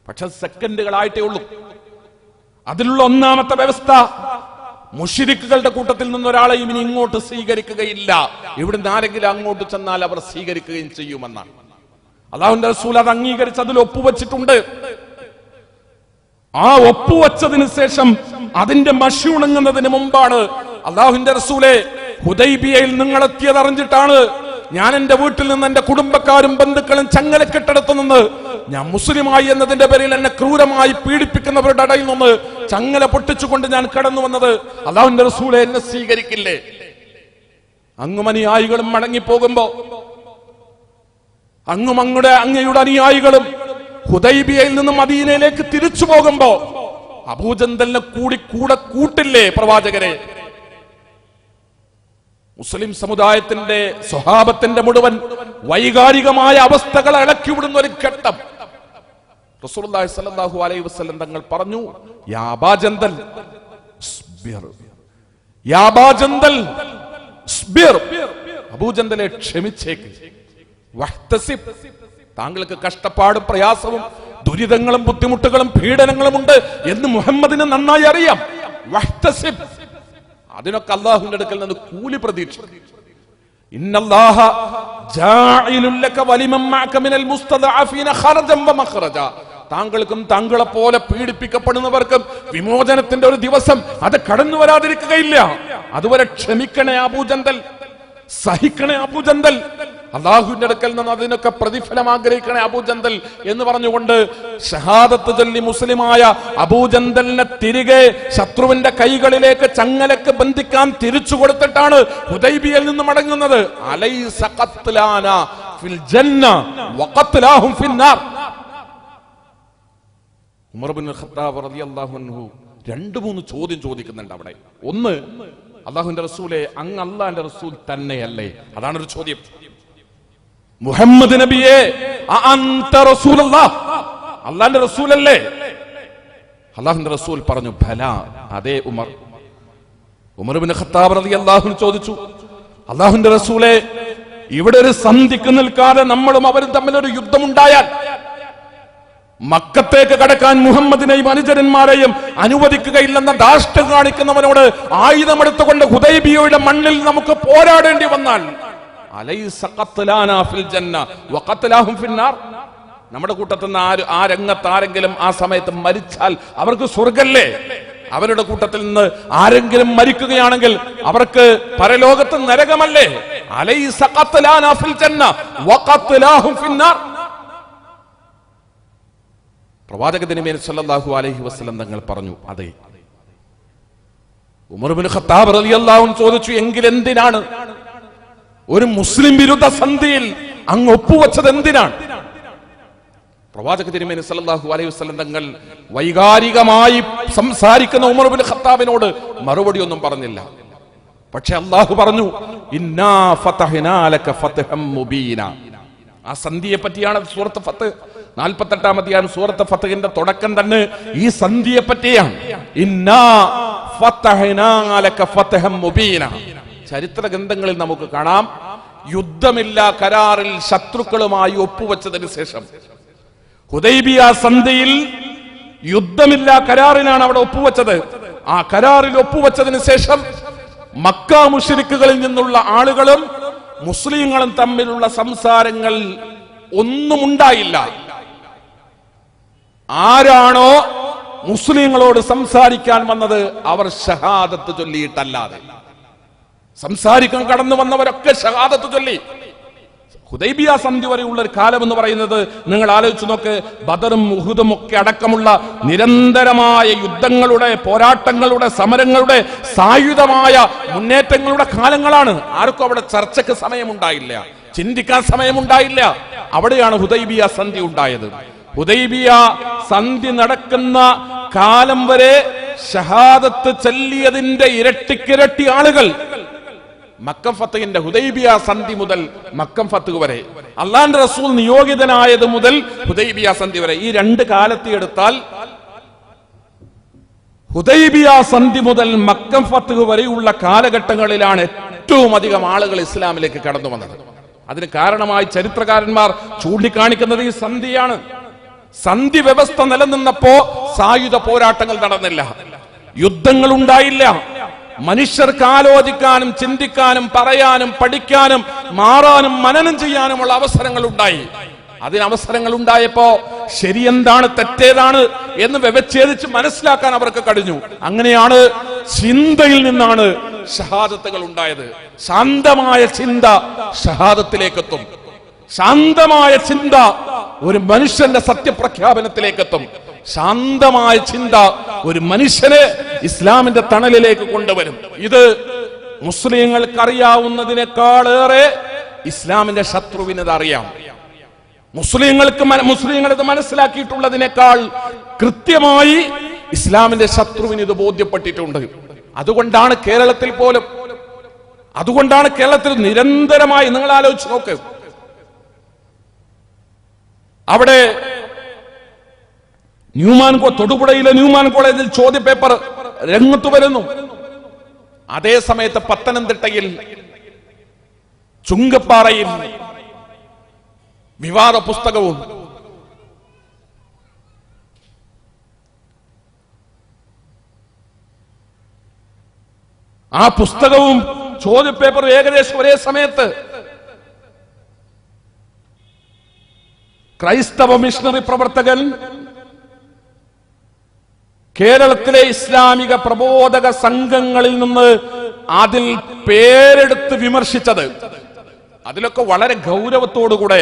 പക്ഷെ സെക്കൻഡുകളായിട്ടേ ഉള്ളൂ. അതിലുള്ള ഒന്നാമത്തെ വ്യവസ്ഥ, മുശ്രിക്കുകളുടെ കൂട്ടത്തിൽ നിന്നൊരാളെയും ഇനി ഇങ്ങോട്ട് സ്വീകരിക്കുകയില്ല, ഇവിടുന്ന് ആരെങ്കിലും അങ്ങോട്ട് ചെന്നാൽ അവർ സ്വീകരിക്കുകയും ചെയ്യുമെന്നാണ്. അല്ലാഹുവിന്റെ റസൂൽ അത് അംഗീകരിച്ച് അതിൽ ഒപ്പുവെച്ചിട്ടുണ്ട്. ആ ഒപ്പുവെച്ചതിന് ശേഷം അതിന്റെ മഷി ഉണങ്ങുന്നതിന് മുമ്പാണ് അല്ലാഹുവിന്റെ റസൂലെ, ഹുദൈബിയയിൽ നിങ്ങൾ എത്തിയതറിഞ്ഞിട്ടാണ് ഞാൻ എന്റെ വീട്ടിൽ നിന്ന് എന്റെ കുടുംബക്കാരും ബന്ധുക്കളും ചങ്ങലക്കെട്ടെടുത്തു നിന്ന് ഞാൻ മുസ്ലിമായി എന്നതിന്റെ പേരിൽ എന്നെ ക്രൂരമായി പീഡിപ്പിക്കുന്നവരുടെ ഇടയിൽ നിന്ന് ചങ്ങല പൊട്ടിച്ചുകൊണ്ട് ഞാൻ കടന്നു വന്നത്. അല്ലാഹുവിന്റെ റസൂലെ, എന്നെ സ്വീകരിക്കില്ലേ? അങ്ങും അങ്ങയുടെ അനുയായികളും ഹുദൈബിയയിൽ നിന്ന് മദീനയിലേക്ക് തിരിച്ചു പോകുമ്പോ അബൂജന്തലിനെ കൂടെ കൂട്ടില്ലേ പ്രവാചകരെ? മുസ്ലിം സമുദായത്തിന്റെ സ്വഹാബത്തിന്റെ മുഴുവൻ വൈകാരികമായ അവസ്ഥകളെ ഇളക്കിവിടുന്ന ഒരു ഘട്ടം റസൂലുള്ളാഹി സ്വല്ലല്ലാഹു അലൈഹി വസല്ലം തങ്ങൾ പറഞ്ഞു, യാ അബൂജന്തൽ ഇസ്ബിർ, യാ അബൂജന്തൽ ഇസ്ബിർ, അബൂജന്തലെ ക്ഷമിച്ചേക്ക്, വഹ്തസിബ്, താങ്കൾക്ക് കഷ്ടപ്പാടും പ്രയാസവും ദുരിതങ്ങളും ബുദ്ധിമുട്ടുകളും പീഡനങ്ങളും ഉണ്ട് എന്ന് മുഹമ്മദിന് നന്നായി അറിയാം. വഹ്തസിബ്, അതിനൊക്കെ അല്ലാഹുവിന്റെ അടുക്കൽ നിന്ന് കൂലി പ്രതീക്ഷിക്കും. ഇന്നല്ലാഹ ജാഇലുൽ ലക വലിമൻ മഅക മിനൽ മുസ്തദഅഫീന ഖറജൻ വമഖറജ, താങ്കൾക്കും താങ്കളെ പോലെ പീഡിപ്പിക്കപ്പെടുന്നവർക്കും വിമോചനത്തിന്റെ ഒരു ദിവസം അത് കടന്നു വരാതിരിക്കുകയില്ല. അതുവരെ ക്ഷമിക്കണേ അബൂജന്തൽ, സഹിക്കണേ അബൂജന്തൽ, അല്ലാഹുവിന്റെ അടുക്കൽ നിന്ന് അതിനൊക്കെ പ്രതിഫലം ആഗ്രഹിക്കണേ അബൂജന്തൽ എന്ന് പറഞ്ഞുകൊണ്ട് ഷഹാദത്ത് ചൊല്ലി മുസ്ലിമായ അബൂജന്തലിനെ തിരികെ ശത്രുവിന്റെ കൈകളിലേക്ക് ചങ്ങലക്ക് ബന്ധിക്കാൻ തിരിച്ചു കൊടുത്തിട്ടാണ് ഹുദൈബിയയിൽ നിന്ന് മടങ്ങുന്നത്. അലൈസ ഖത്ലാന ഫിൽ ജന്ന വഖത്ലാഹും ഫിന്നാർ. ഉമർ ഇബ്നുൽ ഖത്താബ് റളിയല്ലാഹു അൻഹു 2-3 ചോദ്യം ചോദിക്കുന്നുണ്ട് അവിടെ. ഒന്ന്, അല്ലാഹുവിന്റെ റസൂലേ, അങ്ങ് അല്ലാഹുവിന്റെ റസൂൽ തന്നെയല്ലേ? അതാണ് ഒരു ചോദ്യം. മുഹമ്മദ് നബിയെ, അഅൻത റസൂലുള്ളാഹ്, അല്ലാഹുവിന്റെ റസൂലല്ലേ? അല്ലാഹുവിന്റെ റസൂൽ പറഞ്ഞു, ഭലാ, അതെ ഉമർ. ഉമർ ഇബ്നുൽ ഖത്താബ് റളിയല്ലാഹു അൻഹു ചോദിച്ചു, അല്ലാഹുവിന്റെ റസൂലേ, ഇവിടെ ഒരു സന്ധിക്ക് നിൽക്കാതെ നമ്മളും അവരും തമ്മിൽ ഒരു യുദ്ധമുണ്ടായാൽ മക്കത്തേക്ക് കടക്കാൻ മുഹമ്മദിനെയും അനുചരന്മാരെയും അനുവദിക്കുകയില്ലെന്ന ധാർഷ്ട്യം കാണിക്കുന്നവനോട് ആയുധമെടുത്തുകൊണ്ട് ഹുദൈബിയയുടെ മണ്ണിൽ നമുക്ക് പോരാടേണ്ടി വന്നാൽ അലൈസ ഖത്ലാനാ ഫിൽ ജന്ന വഖത്ലാഹും ഫിന്നാർ, നമ്മുടെ കൂട്ടത്തിൽ നിന്ന് ആ രംഗത്ത് ആരെങ്കിലും ആ സമയത്ത് മരിച്ചാൽ അവർക്ക് സ്വർഗ്ഗല്ലേ? അവരുടെ കൂട്ടത്തിൽ നിന്ന് ആരെങ്കിലും മരിക്കുകയാണെങ്കിൽ അവർക്ക് പരലോകത്ത് നരകമല്ലേ? അലൈസ ഖത്ലാനാ ഫിൽ ജന്ന വഖത്ലാഹും ഫിന്നാർ. പ്രവാചക തിരുമേനി സല്ലല്ലാഹു അലൈഹി വസല്ലം തങ്ങൾ പറഞ്ഞു, അതെ. ഉമർ ഇബ്നുൽ ഖത്താബ് റളിയല്ലാഹു അൻഹു ചോദിച്ചു, എങ്കിൽ എന്തിനാണ് ഒരു മുസ്ലിം വിരുദ്ധ സന്ധിയിൽ അങ്ങ് ഒപ്പുവെച്ചത്? എന്തിനാണ്? പ്രവാചക തിരുമേനി സല്ലല്ലാഹു അലൈഹി വസല്ലം തങ്ങൾ വൈകാരികമായി സംസാരിക്കുന്ന ഉമർ ഇബ്നുൽ ഖത്താബിനോട് മറുപടി ഒന്നും പറഞ്ഞില്ല. പക്ഷെ അല്ലാഹു പറഞ്ഞു, ഇന്നാ ഫതഹ്നാ ലക ഫത്ഹം മുബീന. ആ സന്ധിയെ പറ്റിയാണ് സൂറത്ത് ഫത്ത് 48-ാം അധ്യായം സൂറത്ത് ഫത്ഹിന്റെ തുടക്കം തന്നെ ഈ സന്ധിയെ പറ്റിയാണ്. ഇന്നാ ഫതഹ്നാ ലക ഫത്ഹം മുബീന. ചരിത്ര ഗ്രന്ഥങ്ങളിൽ നമുക്ക് കാണാം, യുദ്ധമില്ല കരാറിൽ ശത്രുക്കളുമായി ഒപ്പുവെച്ചതിന് ശേഷം ഹുദൈബിയ സന്ധിയിൽ യുദ്ധമില്ല കരാറിലാണ് അവിടെ ഒപ്പുവെച്ചത്. ആ കരാറിൽ ഒപ്പുവെച്ചതിന് ശേഷം മക്ക മുശ്രിക്കുകളിൽ നിന്നുള്ള ആളുകളും മുസ്ലിങ്ങളും തമ്മിലുള്ള സംസാരങ്ങൾ ഒന്നും ഉണ്ടായില്ല. ആരാണോ മുസ്ലിങ്ങളോട് സംസാരിക്കാൻ വന്നത് അവർ ഷഹാദത്ത് ചൊല്ലിയിട്ടല്ലാതെ, സംസാരിക്കാൻ കടന്നു വന്നവരൊക്കെ ഷഹാദത്ത് ചൊല്ലി. ഹുദൈബിയ സന്ധി വരെയുള്ള ഒരു കാലം എന്ന് പറയുന്നത് നിങ്ങൾ ആലോചിച്ചു നോക്ക്, ബദറും ഉഹുദും ഒക്കെ അടക്കമുള്ള നിരന്തരമായ യുദ്ധങ്ങളുടെ, പോരാട്ടങ്ങളുടെ, സമരങ്ങളുടെ, സായുധമായ മുന്നേറ്റങ്ങളുടെ കാലങ്ങളാണ്. ആർക്കും അവിടെ ചർച്ചയ്ക്ക് സമയമുണ്ടായില്ല, ചിന്തിക്കാൻ സമയമുണ്ടായില്ല. അവിടെയാണ് ഹുദൈബിയ സന്ധി ഉണ്ടായത്. ഹുദൈബിയ സന്ധി നടക്കുന്ന കാലം വരെ ഷഹാദത്ത് ചൊല്ലിയതിന്റെ ഇരട്ടിക്കിരട്ടി ആളുകൾ മക്കം ഫത്തഹിന്റെ ഹുദൈബിയ സന്ധി മുതൽ മക്കം ഫത്ത് വരെ, അല്ലാഹുവിന്റെ റസൂൽ നിയോഗിതനായത് മുതൽ ഹുദൈബിയ സന്ധി വരെ, ഈ 2 കാലത്തെ എടുത്താൽ ഹുദൈബിയ സന്ധി മുതൽ മക്കം ഫത്ത് വരെയുള്ള കാലഘട്ടങ്ങളിലാണ് ഏറ്റവും അധികം ആളുകൾ ഇസ്ലാമിലേക്ക് കടന്നു വന്നത്. അതിന് കാരണമായി ചരിത്രകാരന്മാർ ചൂണ്ടിക്കാണിക്കുന്നത് ഈ സന്ധിയാണ്. സന്ധി വ്യവസ്ഥ നിലനിന്നപ്പോ സായുധ പോരാട്ടങ്ങൾ നടന്നില്ല, യുദ്ധങ്ങൾ ഉണ്ടായില്ല. മനുഷ്യർക്ക് ആലോചിക്കാനും ചിന്തിക്കാനും പറയാനും പഠിക്കാനും മാറാനും മനനം ചെയ്യാനുമുള്ള അവസരങ്ങൾ ഉണ്ടായി. അതിനവസരങ്ങൾ ഉണ്ടായപ്പോ ശരിയെന്താണ് തെറ്റേതാണ് എന്ന് വ്യവച്ഛേദിച്ച് മനസ്സിലാക്കാൻ അവർക്ക് കഴിഞ്ഞു. അങ്ങനെയാണ് ചിന്തയിൽ നിന്നാണ് ഷഹാദത്തുകൾ ഉണ്ടായത്. ശാന്തമായ ചിന്ത ഷഹാദത്തിലേക്കെത്തും. ശാന്തമായ ചിന്ത ഒരു മനുഷ്യന്റെ സത്യപ്രഖ്യാപനത്തിലേക്കെത്തും. ശാന്തമായ ചിന്ത ഒരു മനുഷ്യനെ ഇസ്ലാമിന്റെ തണലിലേക്ക് കൊണ്ടുവരും. ഇത് മുസ്ലിങ്ങൾക്ക് അറിയാവുന്നതിനേക്കാളേറെ ഇസ്ലാമിന്റെ ശത്രുവിനത് അറിയാം. മുസ്ലിങ്ങൾ ഇത് മനസ്സിലാക്കിയിട്ടുള്ളതിനേക്കാൾ കൃത്യമായി ഇസ്ലാമിന്റെ ശത്രുവിന് ഇത് ബോധ്യപ്പെട്ടിട്ടുണ്ട്. അതുകൊണ്ടാണ് കേരളത്തിൽ നിരന്തരമായി, നിങ്ങൾ ആലോചിച്ച് നോക്ക്, അവിടെ തൊടുപുഴയിലെ ന്യൂമാൻ കോളേജിൽ ചോദ്യപേപ്പർ രംഗത്ത് വരുന്നു. അതേ സമയത്ത് പത്തനംതിട്ടയിൽ ചുങ്കപ്പാറയിൽ വിവാദ പുസ്തകവും, ആ പുസ്തകവും ചോദ്യപേപ്പറും ഏകദേശം ഒരേ സമയത്ത് ക്രൈസ്തവ മിഷണറി പ്രവർത്തകൻ കേരളത്തിലെ ഇസ്ലാമിക പ്രബോധക സംഘങ്ങളിൽ നിന്ന് അതിൽ പേരെടുത്ത് വിമർശിച്ചത്, അതിലൊക്കെ വളരെ ഗൗരവത്തോടുകൂടെ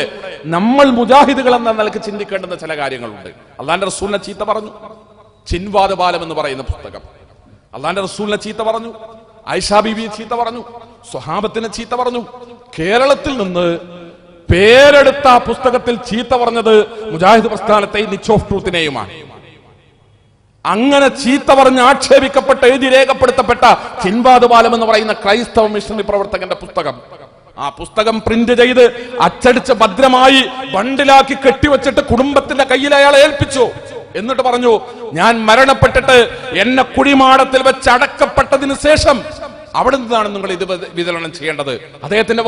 നമ്മൾ മുജാഹിദുകൾ എന്ന നിലക്ക് ചിന്തിക്കേണ്ടുന്ന ചില കാര്യങ്ങളുണ്ട്. അള്ളാന്റെ റസൂലിനെ ചീത്ത പറഞ്ഞു, ചിൻവാദ് പാലം എന്ന് പറയുന്ന പുസ്തകം. അള്ളാന്റെ റസൂലിനെ ചീത്ത പറഞ്ഞു, ആയിഷാ ബീവിയെ ചീത്ത പറഞ്ഞു, സ്വഹാബത്തിനെ ചീത്ത പറഞ്ഞു. കേരളത്തിൽ നിന്ന് പേരെടുത്ത ആ പുസ്തകത്തിൽ ചീത്ത പറഞ്ഞത് മുജാഹിദ് പ്രസ്ഥാനത്തെയും നിച്ച് ഓഫ് ട്രൂത്തിനെയുമാണ്. അങ്ങനെ ചീത്ത പറഞ്ഞ് ആക്ഷേപിക്കപ്പെട്ട് എഴുതി രേഖപ്പെടുത്തപ്പെട്ട ചിൻവാദ് പാലം എന്ന് പറയുന്ന ക്രൈസ്തവ മിഷണറി പ്രവർത്തകന്റെ പുസ്തകം, ആ പുസ്തകം പ്രിന്റ് ചെയ്ത് അച്ചടിച്ച് ഭദ്രമായി ബണ്ടിലാക്കി കെട്ടിവെച്ചിട്ട് കുടുംബത്തിന്റെ കയ്യിൽ അയാളെ ഏൽപ്പിച്ചു. എന്നിട്ട് പറഞ്ഞു, ഞാൻ മരണപ്പെട്ടിട്ട് എന്നെ കുഴിമാടത്തിൽ വെച്ച് അടക്കപ്പെട്ടതിന് ശേഷം അവിടെ നിന്നാണ് നിങ്ങൾ ഇത് വിതരണം ചെയ്യേണ്ടത്. അദ്ദേഹത്തിന്റെ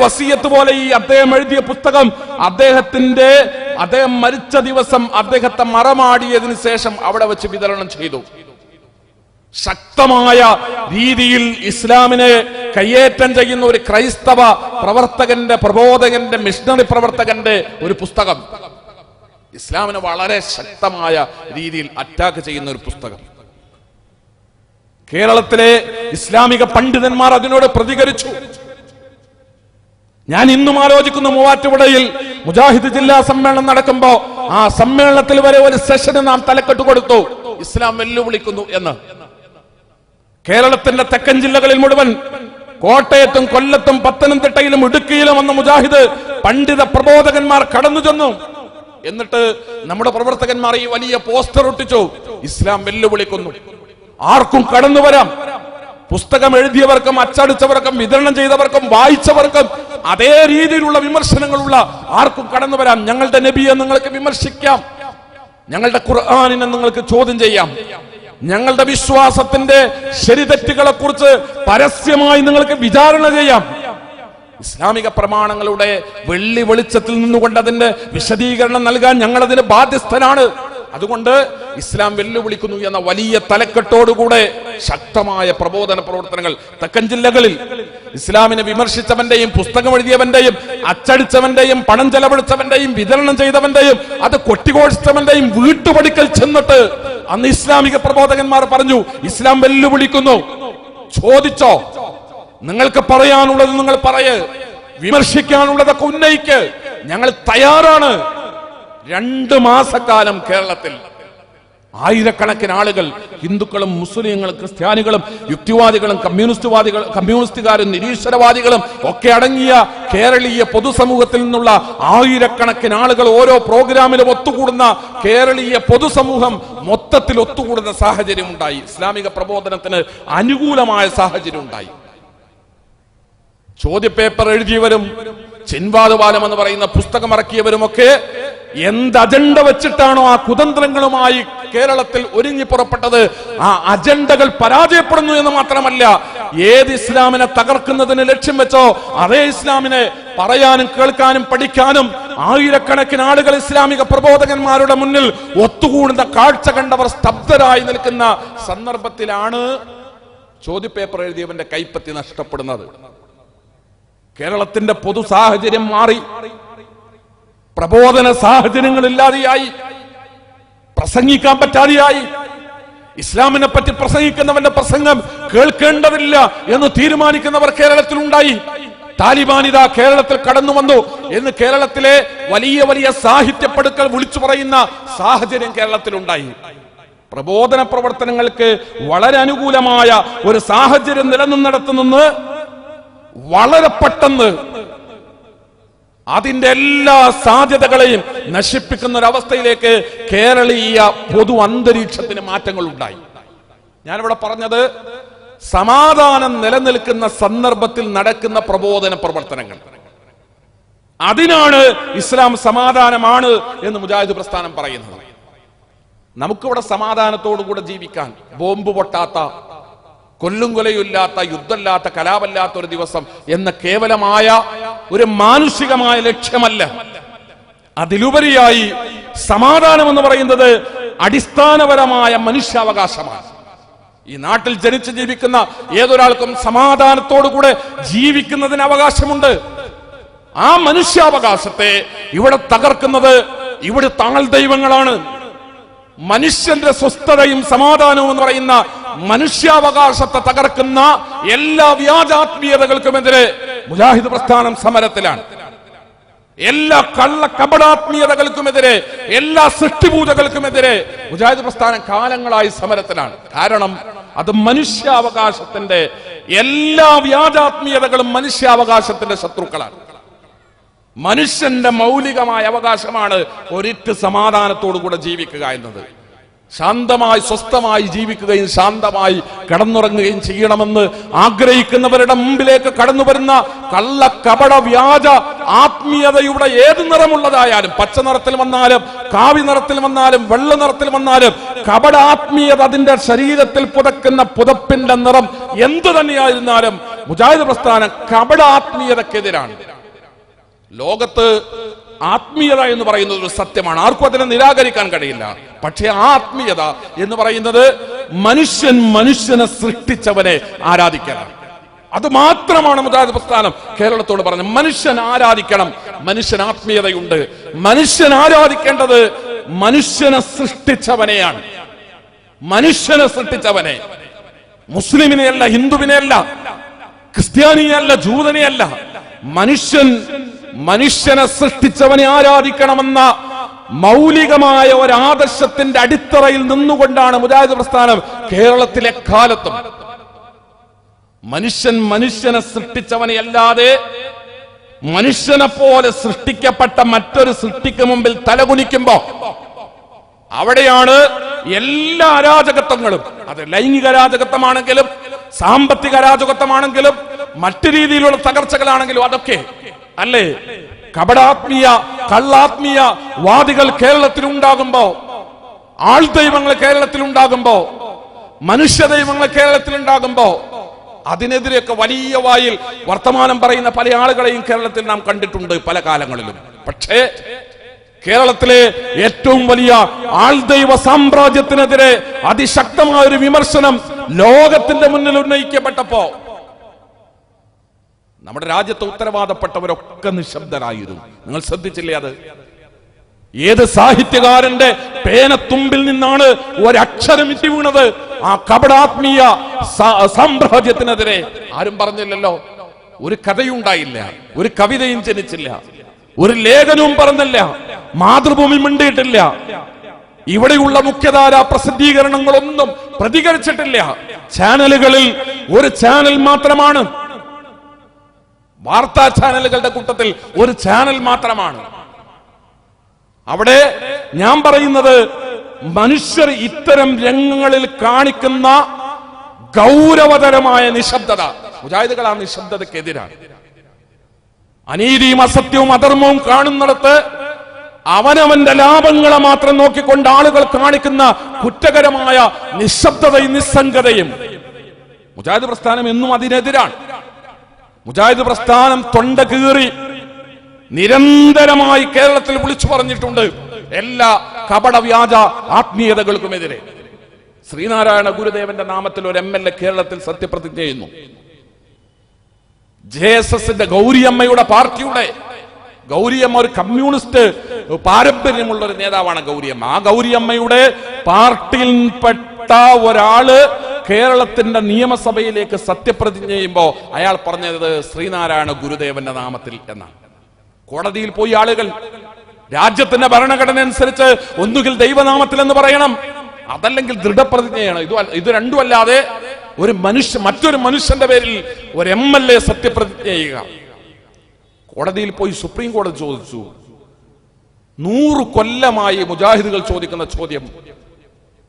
വസിയ്യത്ത് പോലെ ഈ അദ്ദേഹം എഴുതിയ പുസ്തകം അദ്ദേഹം മരിച്ച ദിവസം അദ്ദേഹത്തെ മറമാടിയതിനു ശേഷം അവിടെ വെച്ച് വിതരണം ചെയ്തു. ശക്തമായ രീതിയിൽ ഇസ്ലാമിനെ കയ്യേറ്റം ചെയ്യുന്ന ഒരു ക്രൈസ്തവ പ്രവർത്തകന്റെ, പ്രബോധകന്റെ, മിഷണറി പ്രവർത്തകന്റെ ഒരു പുസ്തകം, ഇസ്ലാമിനെ വളരെ ശക്തമായ രീതിയിൽ അറ്റാക്ക് ചെയ്യുന്ന ഒരു പുസ്തകം. കേരളത്തിലെ ഇസ്ലാമിക പണ്ഡിതന്മാർ അതിനോട് പ്രതികരിച്ചു. ഞാൻ ഇന്നും ആലോചിക്കുന്ന, മൂവാറ്റുപുഴയിൽ മുജാഹിദ് ജില്ലാ സമ്മേളനം നടക്കുമ്പോ ആ സമ്മേളനത്തിൽ വരെ ഒരു സെഷന് നാം തലക്കെട്ട് കൊടുത്തു, ഇസ്ലാം വെല്ലുവിളിക്കുന്നു എന്ന്. കേരളത്തിന്റെ തെക്കൻ ജില്ലകളിൽ മുഴുവൻ, കോട്ടയത്തും കൊല്ലത്തും പത്തനംതിട്ടയിലും ഇടുക്കിയിലും വന്ന മുജാഹിദ് പണ്ഡിത പ്രബോധകന്മാർ കടന്നു ചെന്നു. എന്നിട്ട് നമ്മുടെ പ്രവർത്തകന്മാർ ഈ വലിയ പോസ്റ്റർ ഒട്ടിച്ചു, ഇസ്ലാം വെല്ലുവിളിക്കുന്നു, ആർക്കും കടന്നു വരാം. പുസ്തകം എഴുതിയവർക്കും അച്ചടിച്ചവർക്കും വിതരണം ചെയ്തവർക്കും വായിച്ചവർക്കും അതേ രീതിയിലുള്ള വിമർശനങ്ങളുള്ള ആർക്കും കടന്നു വരാം. ഞങ്ങളുടെ നബിയെ നിങ്ങൾക്ക് വിമർശിക്കാം, ഞങ്ങളുടെ ഖുർആനിനെ നിങ്ങൾക്ക് ചോദ്യം ചെയ്യാം, ഞങ്ങളുടെ വിശ്വാസത്തിന്റെ ശരിതെറ്റുകളെ കുറിച്ച് പരസ്യമായി നിങ്ങൾക്ക് വിചാരണ ചെയ്യാം. ഇസ്ലാമിക പ്രമാണങ്ങളുടെ വെള്ളി വെളിച്ചത്തിൽ നിന്നുകൊണ്ട് അതിന്റെ വിശദീകരണം നൽകാൻ ഞങ്ങൾ അതിന് ബാധ്യസ്ഥനാണ്. അതുകൊണ്ട് ഇസ്ലാം വെല്ലുവിളിക്കുന്നു എന്ന വലിയ തലക്കെട്ടോടുകൂടെ ശക്തമായ പ്രബോധന പ്രവർത്തനങ്ങൾ തെക്കൻ ജില്ലകളിൽ ഇസ്ലാമിനെ വിമർശിച്ചവന്റെയും പുസ്തകം എഴുതിയവന്റെയും അച്ചടിച്ചവന്റെയും പണം ചെലവഴിച്ചവന്റെയും വിതരണം ചെയ്തവന്റെയും അത് കൊട്ടിഘോഷിച്ചവന്റെയും വീട്ടുപടിക്കൽ ചെന്നിട്ട് അന്ന് ഇസ്ലാമിക പ്രബോധകന്മാർ പറഞ്ഞു, ഇസ്ലാം വെല്ലുവിളിക്കുന്നു, ചോദിച്ചോ, നിങ്ങൾക്ക് പറയാനുള്ളത് നിങ്ങൾ പറയ്, വിമർശിക്കാനുള്ളതൊക്കെ ഉന്നയിക്ക്, ഞങ്ങൾ തയ്യാറാണ്. 2 മാസക്കാലം കേരളത്തിൽ ആയിരക്കണക്കിന് ആളുകൾ, ഹിന്ദുക്കളും മുസ്ലിങ്ങളും ക്രിസ്ത്യാനികളും യുക്തിവാദികളും കമ്മ്യൂണിസ്റ്റുകാരും നിരീശ്വരവാദികളും ഒക്കെ അടങ്ങിയ കേരളീയ പൊതുസമൂഹത്തിൽ നിന്നുള്ള ആയിരക്കണക്കിന് ആളുകൾ ഓരോ പ്രോഗ്രാമിലും ഒത്തുകൂടുന്ന കേരളീയ പൊതുസമൂഹം മൊത്തത്തിൽ ഒത്തുകൂടുന്ന സാഹചര്യം ഉണ്ടായി. ഇസ്ലാമിക പ്രബോധനത്തിന് അനുകൂലമായ സാഹചര്യം ഉണ്ടായി. ചോദ്യപേപ്പർ എഴുതിയവരും ചിൻവാദ് പാലം എന്ന് പറയുന്ന പുസ്തകം ഇറക്കിയവരുമൊക്കെ എന്ത് അജണ്ട വെച്ചിട്ടാണോ ആ കുതന്ത്രങ്ങളുമായി കേരളത്തിൽ ഒരുങ്ങി പുറപ്പെട്ടത്, ആ അജണ്ടകൾ പരാജയപ്പെടുന്നു എന്ന് മാത്രമല്ല, ഏത് ഇസ്ലാമിനെ തകർക്കുന്നതിന് ലക്ഷ്യം വെച്ചോ അതേ ഇസ്ലാമിനെ പറയാനും കേൾക്കാനും പഠിക്കാനും ആയിരക്കണക്കിന് ആളുകൾ ഇസ്ലാമിക പ്രബോധകന്മാരുടെ മുന്നിൽ ഒത്തുകൂടുന്ന കാഴ്ച കണ്ടവർ സ്തബ്ധരായി നിൽക്കുന്ന സന്ദർഭത്തിലാണ് ചോദ്യപേപ്പർ എഴുതിയവന്റെ കൈപ്പത്തി നഷ്ടപ്പെടുന്നത്. കേരളത്തിന്റെ പൊതു സാഹചര്യം മാറി, പ്രബോധന സാഹചര്യങ്ങളില്ലാതെയായി, പ്രസംഗിക്കാൻ പറ്റാതെയായി. ഇസ്ലാമിനെ പറ്റി പ്രസംഗിക്കുന്നവന്റെ പ്രസംഗം കേൾക്കേണ്ടതില്ല എന്ന് തീരുമാനിക്കുന്നവർ കേരളത്തിൽ ഉണ്ടായി. താലിബാനിത കേരളത്തിൽ കടന്നു വന്നു എന്ന് കേരളത്തിലെ വലിയ വലിയ സാഹിത്യപ്പെടുക്കൽ വിളിച്ചു പറയുന്ന സാഹചര്യം കേരളത്തിലുണ്ടായി. പ്രബോധന പ്രവർത്തനങ്ങൾക്ക് വളരെ അനുകൂലമായ ഒരു സാഹചര്യം നിലനിന്നിടത്തുനിന്ന് വളരെ പെട്ടെന്ന് അതിന്റെ എല്ലാ സാധ്യതകളെയും നശിപ്പിക്കുന്ന ഒരവസ്ഥയിലേക്ക് കേരളീയ പൊതു അന്തരീക്ഷത്തിന് മാറ്റങ്ങൾ ഉണ്ടായി. ഞാനിവിടെ പറഞ്ഞത് സമാധാനം നിലനിൽക്കുന്ന സന്ദർഭത്തിൽ നടക്കുന്ന പ്രബോധന പ്രവർത്തനങ്ങൾ, അതിനാണ് ഇസ്ലാം സമാധാനമാണ് എന്ന് മുജാഹിദ് പ്രസ്ഥാനം പറയുന്നത്. നമുക്കിവിടെ സമാധാനത്തോടുകൂടെ ജീവിക്കാൻ, ബോംബ് പൊട്ടാത്ത, കൊല്ലും കൊലയില്ലാത്ത, യുദ്ധമില്ലാത്ത, കലാപമില്ലാത്ത ഒരു ദിവസം എന്ന കേവലമായ ഒരു മാനുഷികമായ ലക്ഷ്യമല്ല. അതിലുപരിയായി സമാധാനം എന്ന് പറയുന്നത് അടിസ്ഥാനപരമായ മനുഷ്യാവകാശമാണ്. ഈ നാട്ടിൽ ജനിച്ച് ജീവിക്കുന്ന ഏതൊരാൾക്കും സമാധാനത്തോടുകൂടെ ജീവിക്കുന്നതിന് അവകാശമുണ്ട്. ആ മനുഷ്യാവകാശത്തെ ഇവിടെ തകർക്കുന്നത് ഇവിടുത്തെ ആൾ ദൈവങ്ങളാണ്. മനുഷ്യന്റെ സ്വസ്ഥതയും സമാധാനവും എന്ന് പറയുന്ന മനുഷ്യാവകാശത്തെ തകർക്കുന്ന എല്ലാ വ്യാജാത്മീയതകൾക്കുമെതിരെ മുജാഹിദ് പ്രസ്ഥാനം സമരത്തിലാണ്. എല്ലാ കള്ള കപടാത്മീയതകൾക്കുമെതിരെ, എല്ലാ സൃഷ്ടിപൂജകൾക്കുമെതിരെ മുജാഹിദ് പ്രസ്ഥാനം കാലങ്ങളായി സമരത്തിലാണ്. കാരണം അത് മനുഷ്യാവകാശത്തിന്റെ എല്ലാ വ്യാജാത്മീയതകളും മനുഷ്യാവകാശത്തിന്റെ ശത്രുക്കളാണ്. മനുഷ്യന്റെ മൗലികമായ അവകാശമാണ് ഒരിറ്റ് സമാധാനത്തോടുകൂടെ ജീവിക്കുക എന്നത്. ശാന്തമായി സ്വസ്ഥമായി ജീവിക്കുകയും ശാന്തമായി കടന്നുറങ്ങുകയും ചെയ്യണമെന്ന് ആഗ്രഹിക്കുന്നവരുടെ മുമ്പിലേക്ക് കടന്നു വരുന്ന കള്ള കപട വ്യാജ ആത്മീയതയുടെ ഏത് നിറമുള്ളതായാലും, പച്ച നിറത്തിൽ വന്നാലും കാവി നിറത്തിൽ വന്നാലും വെള്ള നിറത്തിൽ വന്നാലും, കപട ആത്മീയത അതിന്റെ ശരീരത്തിൽ പുതക്കുന്ന പുതപ്പിന്റെ നിറം എന്തു തന്നെയായിരുന്നാലും മുജാഹിദ് പ്രസ്ഥാനം കപട ആത്മീയതക്കെതിരാണ്. ലോകത്ത് ആത്മീയത എന്ന് പറയുന്നത് ഒരു സത്യമാണ്, ആർക്കും അതിനെ നിരാകരിക്കാൻ കഴിയില്ല. പക്ഷേ ആ ആത്മീയത എന്ന് പറയുന്നത് മനുഷ്യനെ സൃഷ്ടിച്ചവനെ ആരാധിക്കലാണ്. അത് മാത്രമാണ് മുജാഹിദ് പ്രസ്ഥാനം കേരളത്തോട് പറഞ്ഞത്. മനുഷ്യൻ ആരാധിക്കണം, മനുഷ്യൻ ആത്മീയതയുണ്ട്. മനുഷ്യൻ ആരാധിക്കേണ്ടത് മനുഷ്യനെ സൃഷ്ടിച്ചവനെയാണ്. മനുഷ്യനെ സൃഷ്ടിച്ചവനെ, മുസ്ലിമിനെയല്ല, ഹിന്ദുവിനെയല്ല, ക്രിസ്ത്യാനിയല്ല, ജൂതനെയല്ല. മനുഷ്യനെ സൃഷ്ടിച്ചവനെ ആരാധിക്കണമെന്ന മൗലികമായ ഒരു ആദർശത്തിന്റെ അടിത്തറയിൽ നിന്നുകൊണ്ടാണ് മുജാഹിദ് പ്രസ്ഥാനം കേരളത്തിലെ കാലത്തും മനുഷ്യനെ സൃഷ്ടിച്ചവനെ അല്ലാതെ മനുഷ്യനെ പോലെ സൃഷ്ടിക്കപ്പെട്ട മറ്റൊരു സൃഷ്ടിക്ക് മുമ്പിൽ തലകുനിക്കുമ്പോ അവിടെയാണ് എല്ലാ അരാജകത്വങ്ങളും, അത് ലൈംഗിക അരാജകത്വമാണെങ്കിലും സാമ്പത്തിക അരാജകത്വമാണെങ്കിലും മറ്റു രീതിയിലുള്ള തകർച്ചകളാണെങ്കിലും അതൊക്കെ അല്ലേ, കപടാത്മീയ കള്ളാത്മീയ വാദികൾ കേരളത്തിലുണ്ടാകുമ്പോ, ആൾ ദൈവങ്ങൾ കേരളത്തിലുണ്ടാകുമ്പോ, മനുഷ്യ ദൈവങ്ങൾ കേരളത്തിലുണ്ടാകുമ്പോ അതിനെതിരെയൊക്കെ വലിയ വായിൽ വർത്തമാനം പറയുന്ന പല ആളുകളെയും കേരളത്തിൽ നാം കണ്ടിട്ടുണ്ട് പല കാലങ്ങളിലും. പക്ഷേ കേരളത്തിലെ ഏറ്റവും വലിയ ആൾ ദൈവ സാമ്രാജ്യത്തിനെതിരെ അതിശക്തമായ ഒരു വിമർശനം ലോകത്തിന്റെ മുന്നിൽ ഉന്നയിക്കപ്പെട്ടപ്പോ നമ്മുടെ രാജ്യത്തെ ഉത്തരവാദപ്പെട്ടവരൊക്കെ നിശബ്ദരായിരുന്നു. നിങ്ങൾ ശ്രദ്ധിച്ചില്ലേ? അത് ഏത് സാഹിത്യകാരന്റെ പേനത്തുമ്പിൽ നിന്നാണ് ഒരക്ഷരം ഇറ്റി വീണത്? ആ കപടാത്മീയ സാമ്രാജ്യത്തിനെതിരെ ആരും പറഞ്ഞില്ലല്ലോ. ഒരു കഥയുണ്ടായില്ല, ഒരു കവിതയും ജനിച്ചില്ല, ഒരു ലേഖനവും പറഞ്ഞില്ല, മാതൃഭൂമി മിണ്ടിയിട്ടില്ല, ഇവിടെയുള്ള മുഖ്യധാര പ്രസിദ്ധീകരണങ്ങളൊന്നും പ്രതികരിച്ചിട്ടില്ല. ചാനലുകളിൽ ഒരു ചാനൽ മാത്രമാണ്, വാർത്താ ചാനലുകളുടെ കൂട്ടത്തിൽ ഒരു ചാനൽ മാത്രമാണ്. അവിടെ ഞാൻ പറയുന്നത് മനുഷ്യർ ഇത്തരം രംഗങ്ങളിൽ കാണിക്കുന്ന ഗൗരവതരമായ നിശബ്ദത, മുജാഹിദുകൾ ആ നിശബ്ദതക്കെതിരാണ്. അനീതിയും അസത്യവും അധർമ്മവും കാണുന്നിടത്ത് അവനവന്റെ ലാഭങ്ങളെ മാത്രം നോക്കിക്കൊണ്ട് ആളുകൾ കാണിക്കുന്ന കുറ്റകരമായ നിശബ്ദതയും നിസ്സംഗതയും മുജാഹിദ് പ്രസ്ഥാനം എന്നും അതിനെതിരാണ്. മുജാഹിദ് പ്രസ്ഥാനം തൊണ്ട കീറി നിരന്തരമായി കേരളത്തിൽ വിളിച്ചു പറഞ്ഞിട്ടുണ്ട് എല്ലാ കപട വ്യാജ ആത്മീയതകൾക്കുമെതിരെ. ശ്രീനാരായണ ഗുരുദേവന്റെ നാമത്തിൽ ഒരു MLA കേരളത്തിൽ സത്യപ്രതിജ്ഞ ചെയ്യുന്നു. JSSന്റെ ഗൗരിയമ്മയുടെ പാർട്ടിയുടെ, ഗൗരിയമ്മ ഒരു കമ്മ്യൂണിസ്റ്റ് പാരമ്പര്യമുള്ള ഒരു നേതാവാണ് ഗൗരിയമ്മ. ആ ഗൗരിയമ്മയുടെ പാർട്ടിയിൽപ്പെട്ട ഒരാള് കേരളത്തിന്റെ നിയമസഭയിലേക്ക് സത്യപ്രതിജ്ഞ ചെയ്യുമ്പോ അയാൾ പറഞ്ഞത് ശ്രീനാരായണ ഗുരുദേവന്റെ നാമത്തിൽ എന്നാണ്. കോടതിയിൽ പോയി ആളുകൾ രാജ്യത്തിന്റെ ഭരണഘടന അനുസരിച്ച് ഒന്നുകിൽ ദൈവനാമത്തിൽ എന്ന് പറയണം, അതല്ലെങ്കിൽ ദൃഢപ്രതിജ്ഞയാണ്. ഇത് രണ്ടുമല്ലാതെ മറ്റൊരു മനുഷ്യന്റെ പേരിൽ ഒരു MLA സത്യപ്രതിജ്ഞ ചെയ്യുക. കോടതിയിൽ പോയി സുപ്രീം കോടതി ചോദിച്ചു. 100 കൊല്ലമായി മുജാഹിദുകൾ ചോദിക്കുന്ന ചോദ്യം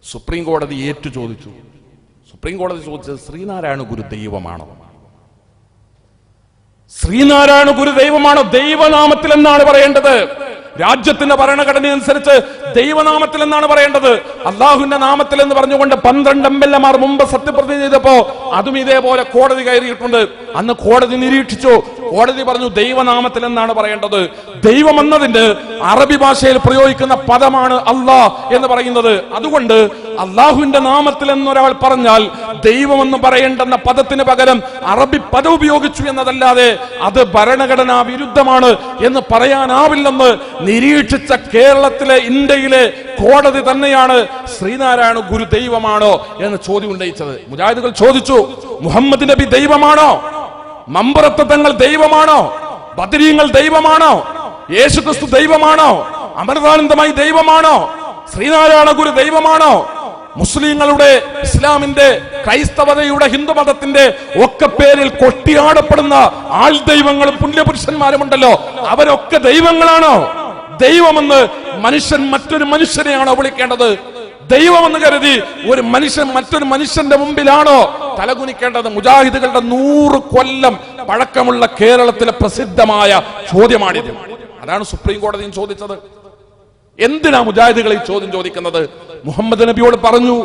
സുപ്രീം കോടതി ഏറ്റു ചോദിച്ചു. സുപ്രീം കോടതി ചോദിച്ചത് ശ്രീനാരായണ ഗുരു ദൈവമാണോ? ശ്രീനാരായണ ഗുരു ദൈവമാണോ? ദൈവനാമത്തിൽ എന്നാണ് പറയേണ്ടത്. രാജ്യത്തിന്റെ ഭരണഘടന അനുസരിച്ച് ദൈവനാമത്തിൽ എന്നാണ് പറയേണ്ടത്. അള്ളാഹുവിന്റെ നാമത്തിൽ എന്ന് പറഞ്ഞുകൊണ്ട് 12 MLA മുമ്പ് സത്യപ്രതിജ്ഞ ചെയ്തപ്പോ അതും ഇതേപോലെ കോടതി കയറിയിട്ടുണ്ട്. അന്ന് കോടതി നിരീക്ഷിച്ചു. കോടതി പറഞ്ഞു ദൈവനാമത്തിൽ എന്നാണ് പറയേണ്ടത്. ദൈവം എന്നതിന്റെ അറബി ഭാഷയിൽ പ്രയോഗിക്കുന്ന പദമാണ് അള്ളാഹ് എന്ന് പറയുന്നത്. അതുകൊണ്ട് അള്ളാഹുവിന്റെ നാമത്തിൽ എന്നൊരാൾ പറഞ്ഞാൽ ദൈവമെന്ന് പറയേണ്ടെന്ന പദത്തിന് പകരം അറബി പദം ഉപയോഗിച്ചു എന്നതല്ലാതെ അത് ഭരണഘടനാ വിരുദ്ധമാണ് എന്ന് പറയാനാവില്ലെന്ന് നിരീക്ഷിച്ച കേരളത്തിലെ ഇന്ത്യയിലെ കോടതി തന്നെയാണ് ശ്രീനാരായണ ഗുരു ദൈവമാണോ എന്ന് ചോദ്യം ഉന്നയിച്ചത്. മുജാഹിദുകൾ ചോദിച്ചു, മുഹമ്മദ് നബി ദൈവമാണോ? മമ്പറത്ത് തങ്ങൾ ദൈവമാണോ? ബദരീങ്ങൾ ദൈവമാണോ? യേശുക്രിസ്തു ദൈവമാണോ? അമൃതാനന്ദമായി ദൈവമാണോ? ശ്രീനാരായണ ഗുരു ദൈവമാണോ? മുസ്ലിങ്ങളുടെ, ഇസ്ലാമിന്റെ, ക്രൈസ്തവതയുടെ, ഹിന്ദുമതത്തിന്റെ ഒക്കെ പേരിൽ കൊട്ടിയാടപ്പെടുന്ന ആൾ ദൈവങ്ങളും പുണ്യപുരുഷന്മാരുമുണ്ടല്ലോ, അവരൊക്കെ ദൈവങ്ങളാണോ? ദൈവമെന്ന് മനുഷ്യൻ മറ്റൊരു മനുഷ്യനെയാണോ വിളിക്കേണ്ടത്? ദൈവമെന്ന് കരുതി ഒരു മനുഷ്യൻ മറ്റൊരു മനുഷ്യന്റെ മുമ്പിലാണോ തലകുനിക്കേണ്ടത്? മുജാഹിദുകളുടെ 100 കൊല്ലം പഴക്കമുള്ള കേരളത്തിലെ പ്രസിദ്ധമായ ചോദ്യമാണിത്. അതാണ് സുപ്രീം കോടതിയും ചോദിച്ചത്. എന്തിനാ മുജാഹിദുകൾ ഈ ചോദ്യം ചോദിക്കുന്നത്? മുഹമ്മദ് നബിയോട് പറഞ്ഞു,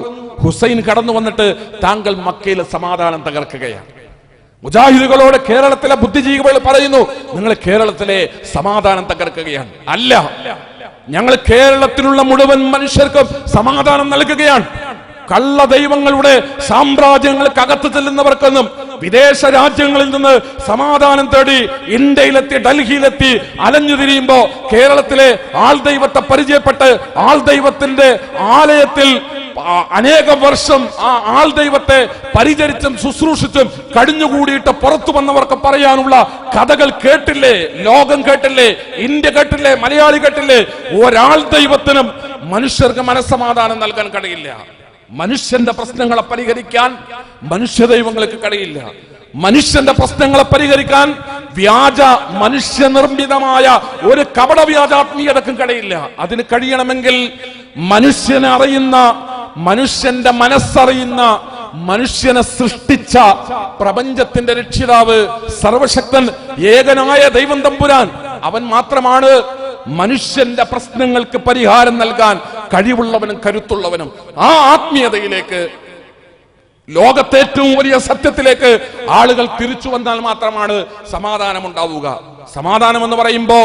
ഹുസൈൻ കടന്നു വന്നിട്ട് താങ്കൾ മക്കയിലെ സമാധാനം തകർക്കുകയാണ്. മുജാഹിദുകളോട് കേരളത്തിലെ ബുദ്ധിജീവികൾ പറയുന്നു, നിങ്ങൾ കേരളത്തിലെ സമാധാനം തകർക്കുകയാണ്. അല്ല, ഞങ്ങൾ കേരളത്തിലുള്ള മുഴുവൻ മനുഷ്യർക്കും സമാധാനം നൽകുകയാണ്. കള്ള ദൈവങ്ങളുടെ സാമ്രാജ്യങ്ങൾക്കകത്ത് ചെല്ലുന്നവർക്കൊന്നും വിദേശ രാജ്യങ്ങളിൽ നിന്ന് സമാധാനം തേടി ഇന്ത്യയിലെത്തി, ഡൽഹിയിലെത്തി അലഞ്ഞു തിരിയുമ്പോ കേരളത്തിലെ ആൾ ദൈവത്തെ പരിചയപ്പെട്ട് ആൾ ദൈവത്തിന്റെ ആലയത്തിൽ അനേക വർഷം ആ ആൾ ദൈവത്തെ പരിചരിച്ചും ശുശ്രൂഷിച്ചും കഴിഞ്ഞുകൂടിയിട്ട് പുറത്തു വന്നവർക്ക് പറയാനുള്ള കഥകൾ കേട്ടില്ലേ? ലോകം കേട്ടില്ലേ? ഇന്ത്യ കേട്ടില്ലേ? മലയാളി കേട്ടില്ലേ? ഒരാൾ ദൈവത്തിനും മനുഷ്യർക്ക് മനസ്സമാധാനം നൽകാൻ കഴിയില്ല. മനുഷ്യന്റെ പ്രശ്നങ്ങളെ പരിഹരിക്കാൻ മനുഷ്യ ദൈവങ്ങൾക്ക് കഴിയില്ല. മനുഷ്യന്റെ പ്രശ്നങ്ങളെ പരിഹരിക്കാൻ വ്യാജ മനുഷ്യനിർമ്മിതമായ ഒരു കപട വ്യാജാത്മീയതക്കും കഴിയില്ല. അതിന് കഴിയണമെങ്കിൽ മനുഷ്യനെ അറിയുന്ന, മനുഷ്യന്റെ മനസ്സറിയുന്ന, മനുഷ്യനെ സൃഷ്ടിച്ച പ്രപഞ്ചത്തിന്റെ രക്ഷിതാവ്, സർവശക്തൻ, ഏകനായ ദൈവം തമ്പുരാൻ, അവൻ മാത്രമാണ് മനുഷ്യന്റെ പ്രശ്നങ്ങൾക്ക് പരിഹാരം നൽകാൻ കഴിവുള്ളവനും കരുത്തുള്ളവനും. ആ ആത്മീയതയിലേക്ക്, ലോകത്തെ ഏറ്റവും വലിയ സത്യത്തിലേക്ക് ആളുകൾ തിരിച്ചു വന്നാൽ മാത്രമാണ് സമാധാനം ഉണ്ടാവുക. സമാധാനം എന്ന് പറയുമ്പോ,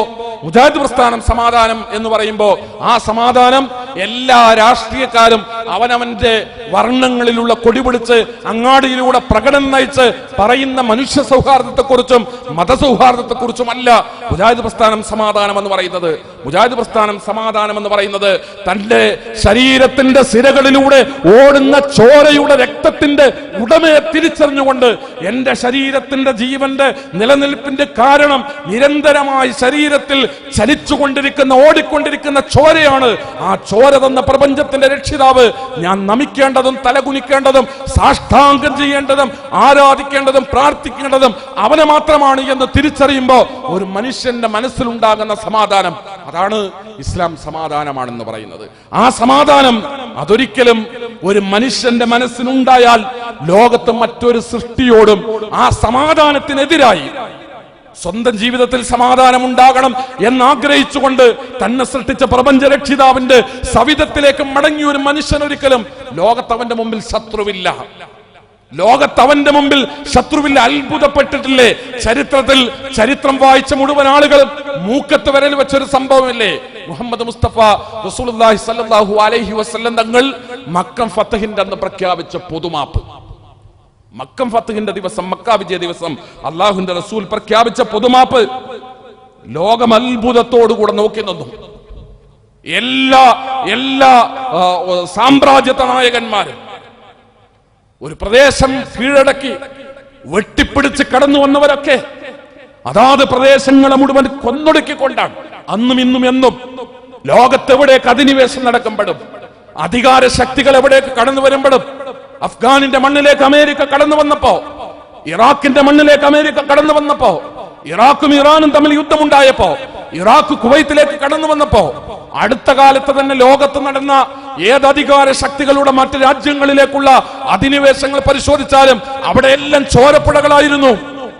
മുജാഹിദ് പ്രസ്ഥാനം സമാധാനം എന്ന് പറയുമ്പോ, ആ സമാധാനം എല്ലാ രാഷ്ട്രീയക്കാരും അവനവന്റെ വർണ്ണങ്ങളിലുള്ള കൊടി പിടിച്ച് അങ്ങാടിയിലൂടെ പ്രകടനം നയിച്ച് പറയുന്ന മനുഷ്യ സൗഹാർദ്ദത്തെക്കുറിച്ചും മതസൗഹാർദ്ദത്തെക്കുറിച്ചുമല്ല മുജാഹിദ് പ്രസ്ഥാനം സമാധാനം എന്ന് പറയുന്നത്. മുജാഹിദ് പ്രസ്ഥാനം സമാധാനം എന്ന് പറയുന്നത് തന്റെ ശരീരത്തിന്റെ സിരകളിലൂടെ ഓടുന്ന ചോരയുടെ രക്തത്തിന്റെ ഉടമയെ തിരിച്ചറിഞ്ഞുകൊണ്ട് എന്റെ ശരീരത്തിന്റെ ജീവന്റെ നിലനിൽപ്പിന്റെ കാരണം നിരന്തരമായി ശരീരത്തിൽ ചലിച്ചുകൊണ്ടിരിക്കുന്ന, ഓടിക്കൊണ്ടിരിക്കുന്ന ചോരയാണ്. ആ ചോര തന്ന പ്രപഞ്ചത്തിന്റെ രക്ഷിതാവ് ഞാൻ നമിക്കേണ്ടതും തലകുനിക്കേണ്ടതും സാഷ്ടാംഗം ചെയ്യേണ്ടതും ആരാധിക്കേണ്ടതും പ്രാർത്ഥിക്കേണ്ടതും അവനെ മാത്രമാണ് എന്ന് തിരിച്ചറിയുമ്പോ ഒരു മനുഷ്യന്റെ മനസ്സിലുണ്ടാകുന്ന സമാധാനം, അതാണ് ഇസ്ലാം സമാധാനമാണെന്ന് പറയുന്നത്. ആ സമാധാനം അതൊരിക്കലും ഒരു മനുഷ്യന്റെ മനസ്സിനുണ്ടായാൽ ലോകത്ത് മറ്റൊരു സൃഷ്ടിയോടും ആ സമാധാനത്തിനെതിരായി സ്വന്തം ജീവിതത്തിൽ സമാധാനം ഉണ്ടാകണം എന്നാഗ്രഹിച്ചുകൊണ്ട് തന്നെ സൃഷ്ടിച്ച പ്രപഞ്ച രക്ഷിതാവിന്റെ സവിധത്തിലേക്ക് മടങ്ങിയ ഒരു മനുഷ്യൻ ഒരിക്കലും ലോകത്തവന്റെ മുമ്പിൽ ശത്രുവില്ല. ലോകത്തവന്റെ മുമ്പിൽ ശത്രുവില്ല. അത്ഭുതപ്പെട്ടിട്ടില്ലേ ചരിത്രത്തിൽ? ചരിത്രം വായിച്ച മുഴുവൻ ആളുകളും മൂക്കത്ത് വിരൽ വെച്ചൊരു സംഭവമില്ലേ? മുഹമ്മദ് മുസ്തഫ റസൂലുള്ളാഹി സ്വല്ലല്ലാഹു അലൈഹി വസല്ലം തങ്ങൾ മക്കം ഫതഹിന്റെ അന്ന് പ്രഖ്യാപിച്ച പൊതുമാപ്പ്, മക്കം ഫതഹിന്റെ ദിവസം, മക്ക വിജയ ദിവസം അള്ളാഹുവിന്റെ റസൂൽ പ്രഖ്യാപിച്ച പൊതുമാപ്പ് ലോകം അത്ഭുതത്തോടുകൂടെ നോക്കി നിന്നു. എല്ലാ സാമ്രാജ്യത്വ നായകന്മാരും ഒരു പ്രദേശം കീഴടക്കി വെട്ടിപ്പിടിച്ച് കടന്നു വന്നവരൊക്കെ അതാത് പ്രദേശങ്ങളെ മുഴുവൻ കൊന്നൊടുക്കിക്കൊണ്ടാണ് അന്നും ഇന്നും എന്നും ലോകത്തെവിടേക്ക് അധിനിവേശം നടക്കുമ്പോഴും അധികാര ശക്തികൾ എവിടേക്ക് കടന്നു വരുമ്പോഴും, അഫ്ഗാനിന്റെ മണ്ണിലേക്ക് അമേരിക്ക കടന്നു വന്നപ്പോ, ഇറാഖിന്റെ മണ്ണിലേക്ക് അമേരിക്ക കടന്നു വന്നപ്പോ, ഇറാഖും ഇറാനും തമ്മിൽ യുദ്ധമുണ്ടായപ്പോ, ഇറാഖ് കുവൈത്തിലേക്ക് കടന്നു വന്നപ്പോ, അടുത്ത കാലത്ത് തന്നെ ലോകത്ത് നടന്ന ഏത് അധികാര ശക്തികളുടെ മറ്റ് രാജ്യങ്ങളിലേക്കുള്ള അധിനിവേശങ്ങൾ പരിശോധിച്ചാലും അവിടെയെല്ലാം ചോരപ്പുഴകളായിരുന്നു.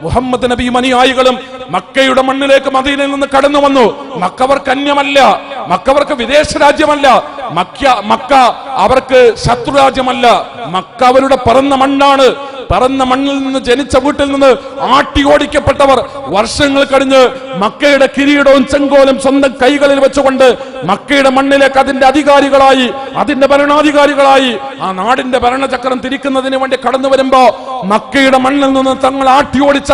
മുഹമ്മദ് നബി അനുയായികളും മക്കയുടെ മണ്ണിലേക്ക് മദീനയിൽ നിന്ന് കടന്നു വന്നു. മക്ക അവർക്ക് അന്യമല്ല, മക്ക അവർക്ക് വിദേശ രാജ്യമല്ല, മക്ക അവർക്ക് ശത്രു രാജ്യമല്ല. മക്ക അവരുടെ പറന്ന മണ്ണാണ്. പറന്ന മണ്ണിൽ നിന്ന്, ജനിച്ച വീട്ടിൽ നിന്ന് ആട്ടി ഓടിക്കപ്പെട്ടവർ വർഷങ്ങൾ കഴിഞ്ഞ് മക്കയുടെ കിരീടവും ചെങ്കോലും സ്വന്തം കൈകളിൽ വെച്ചുകൊണ്ട് മക്കയുടെ മണ്ണിലേക്ക് അതിന്റെ അധികാരികളായി, അതിന്റെ ഭരണാധികാരികളായി ആ നാടിന്റെ ഭരണചക്രം തിരിക്കുന്നതിന് വേണ്ടി കടന്നു വരുമ്പോ മക്കയുടെ മണ്ണിൽ നിന്ന് തങ്ങൾ ആട്ടി ഓടിച്ച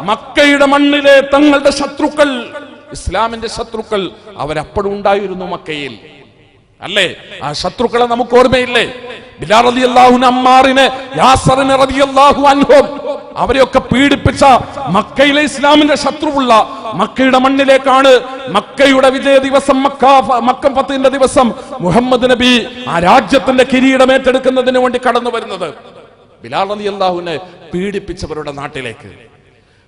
മക്കയുടെ മണ്ണിലെ തങ്ങളുടെ ശത്രുക്കൾ, ഇസ്ലാമിന്റെ ശത്രുക്കൾ, അവരപ്പോഴും ഉണ്ടായിരുന്നു മക്കയിൽ, അല്ലേ? ആ ശത്രുക്കളെ നമുക്ക് ഓർമ്മയില്ലേ? ബിലാൽ റളിയല്ലാഹു അൻഹു, അമ്മാറിനെ, യാസറിനെ റളിയല്ലാഹു അൻഹും അവരെയൊക്കെ പീഡിപ്പിച്ച മക്കയിലെ ഇസ്ലാമിന്റെ ശത്രുവുള്ള മക്കയുടെ മണ്ണിലേക്കാണ് മക്കയുടെ വിജയ ദിവസം, മക്ക ഫതഹിന്റെ ദിവസം മുഹമ്മദ് നബി ആ രാജ്യത്തിന്റെ കിരീടം ഏറ്റെടുക്കുന്നതിന് വേണ്ടി കടന്നു വരുന്നത്. ബിലാൽ റളിയല്ലാഹുവിനെ പീഡിപ്പിച്ചവരുടെ നാട്ടിലേക്ക്,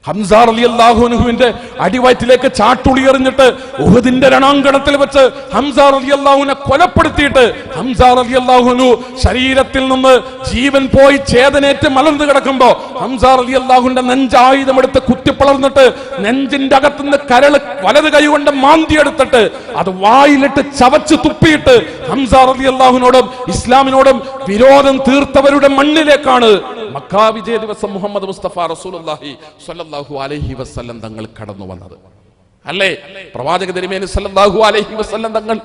ഹംസ റളിയല്ലാഹു അൻഹുവിന്റെ അടിവയറ്റിലേക്ക് ചാട്ടുളി എറിഞ്ഞിട്ട് ഉഹദിന്റെ രണാങ്കണത്തിൽ വെച്ച് ഹംസ റളിയല്ലാഹുവിനെ കൊലപ്പെടുത്തിയിട്ട് ഹംസ റളിയല്ലാഹു അൻഹു ശരീരത്തിൽ നിന്ന് ജീവൻ പോയി ചേതനേറ്റ് മലർന്നു കിടക്കുമ്പോ ഹംസ റളിയല്ലാഹുവിന്റെ നെഞ്ചായുധമെടുത്ത് കുത്തിപ്പിളർന്നിട്ട് നെഞ്ചിന്റെ അകത്തുനിന്ന് കരള് വലത് കൈ കൊണ്ട് മാന്തിയെടുത്തിട്ട് അത് വായിലിട്ട് ചവച്ച് തുപ്പിയിട്ട് ഹംസ റളിയല്ലാഹുവിനോടും ഇസ്ലാമിനോടും വിരോധം തീർത്തവരുടെ മണ്ണിലേക്കാണ് മക്ക വിജയ ദിവസം മുഹമ്മദ് മുസ്തഫ റസൂലുള്ളാഹി സ്വല്ലല്ലാഹു അലൈഹി വസല്ലം തങ്ങൾ കടന്നു വന്നത്, അല്ലേ? പ്രവാചക തിരുമേനി സ്വല്ലല്ലാഹു അലൈഹി വസല്ലം തങ്ങൾ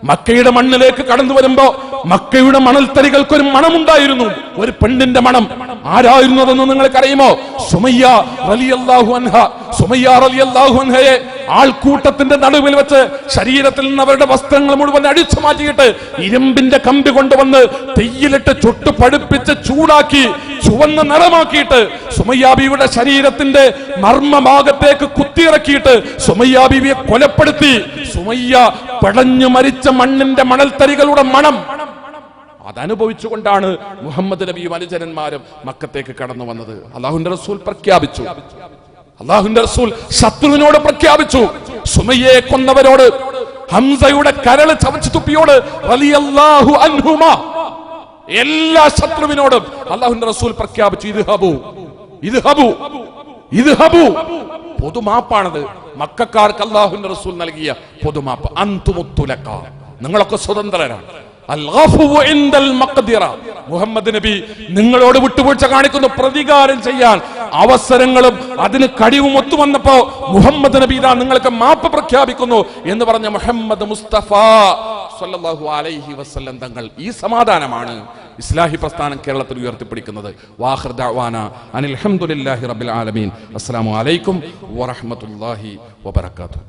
മക്കയുടെ മണ്ണിലേക്ക് കടന്നു വരുമ്പോ മക്കയുടെ മണൽത്തരികൾക്ക് ഒരു മണമുണ്ടായിരുന്നു, ഒരു പെണ്ണിന്റെ മണം. ആരായിരുന്നു അതെന്ന് നിങ്ങൾക്കറിയുമോ? സുമയ്യ റളിയല്ലാഹു അൻഹ. സുമയ്യ റളിയല്ലാഹു അൻഹയെ ആൾക്കൂട്ടത്തിന്റെ നടുവിൽ വെച്ച് ശരീരത്തിൽ നിന്ന് അവരുടെ വസ്ത്രങ്ങൾ മുഴുവൻ അടിച്ചു മാറ്റിയിട്ട് ഇരുമ്പിന്റെ കമ്പി കൊണ്ടുവന്ന് തെയ്യിലിട്ട് ചുട്ടു പഴുപ്പിച്ച് ചൂടാക്കി ചുവന്ന നിറമാക്കിയിട്ട് സുമയ്യ ബീവിയുടെ ശരീരത്തിന്റെ മർമ്മഭാഗത്തേക്ക് കുത്തിയിറക്കിയിട്ട് സുമയ്യ ബീവിയെ കൊലപ്പെടുത്തി. സുമയ്യ പടഞ്ഞു മരിച്ച മണ്ണിന്റെ മണൽത്തരികളുടെ മണം അതനുഭവിച്ചുകൊണ്ടാണ് മുഹമ്മദ് നബിയും അനുചരന്മാരും മക്കത്തേക്ക് കടന്നു വന്നത്. അല്ലാഹുവിന്റെ റസൂൽ പ്രഖ്യാപിച്ചു, അല്ലാഹുവിന്റെ റസൂൽ ശത്രുവിനോട് പ്രഖ്യാപിച്ചു, സുമയ്യയെ കൊന്നവരോട്, ഹംസയുടെ കരള് ചവച്ചു തുപ്പിയോട് റളിയല്ലാഹു അൻഹുമാ, എല്ലാ ശത്രുവിനോടും അല്ലാഹുവിന്റെ റസൂൽ പ്രഖ്യാപിച്ചു, ഇദ്ഹബു ഇദ്ഹബു ഇദ്ഹബു. പൊതുമാപ്പാണത്. മക്കക്കാർക്ക് അല്ലാഹുവിന്റെ റസൂൽ നൽകിയ പൊതുമാപ്പ്. അൻതുമുത്തുലക, നിങ്ങളൊക്കെ സ്വതന്ത്രരാണ്. മുഹമ്മദ് നബി നിങ്ങളോട് വിട്ടുവീഴ്ച കാണിക്കുന്നു, പ്രതികാരം ചെയ്യാൻ അവസരങ്ങളും അതിന് കഴിവും ഒത്തുവന്നപ്പോ മുഹമ്മദ് നബി ഇതാ നിങ്ങൾക്ക് മാപ്പ് പ്രഖ്യാപിക്കുന്നു എന്ന് പറഞ്ഞ മുഹമ്മദ് മുസ്തഫ സ്വല്ലല്ലാഹു അലൈഹി വസല്ലം തങ്ങൾ. ഈ സമാധാനമാണ് ഇസ്ലാഹി പ്രസ്ഥാനം കേരളത്തിൽ ഉയർത്തിപ്പിടിക്കുന്നത്. വാഖിർ ദഅവാന അനിൽ ഹംദുലില്ലാഹി റബ്ബിൽ ആലമീൻ. അസ്സലാമു അലൈക്കും വറഹ്മത്തുള്ളാഹി വബറകാതുഹു.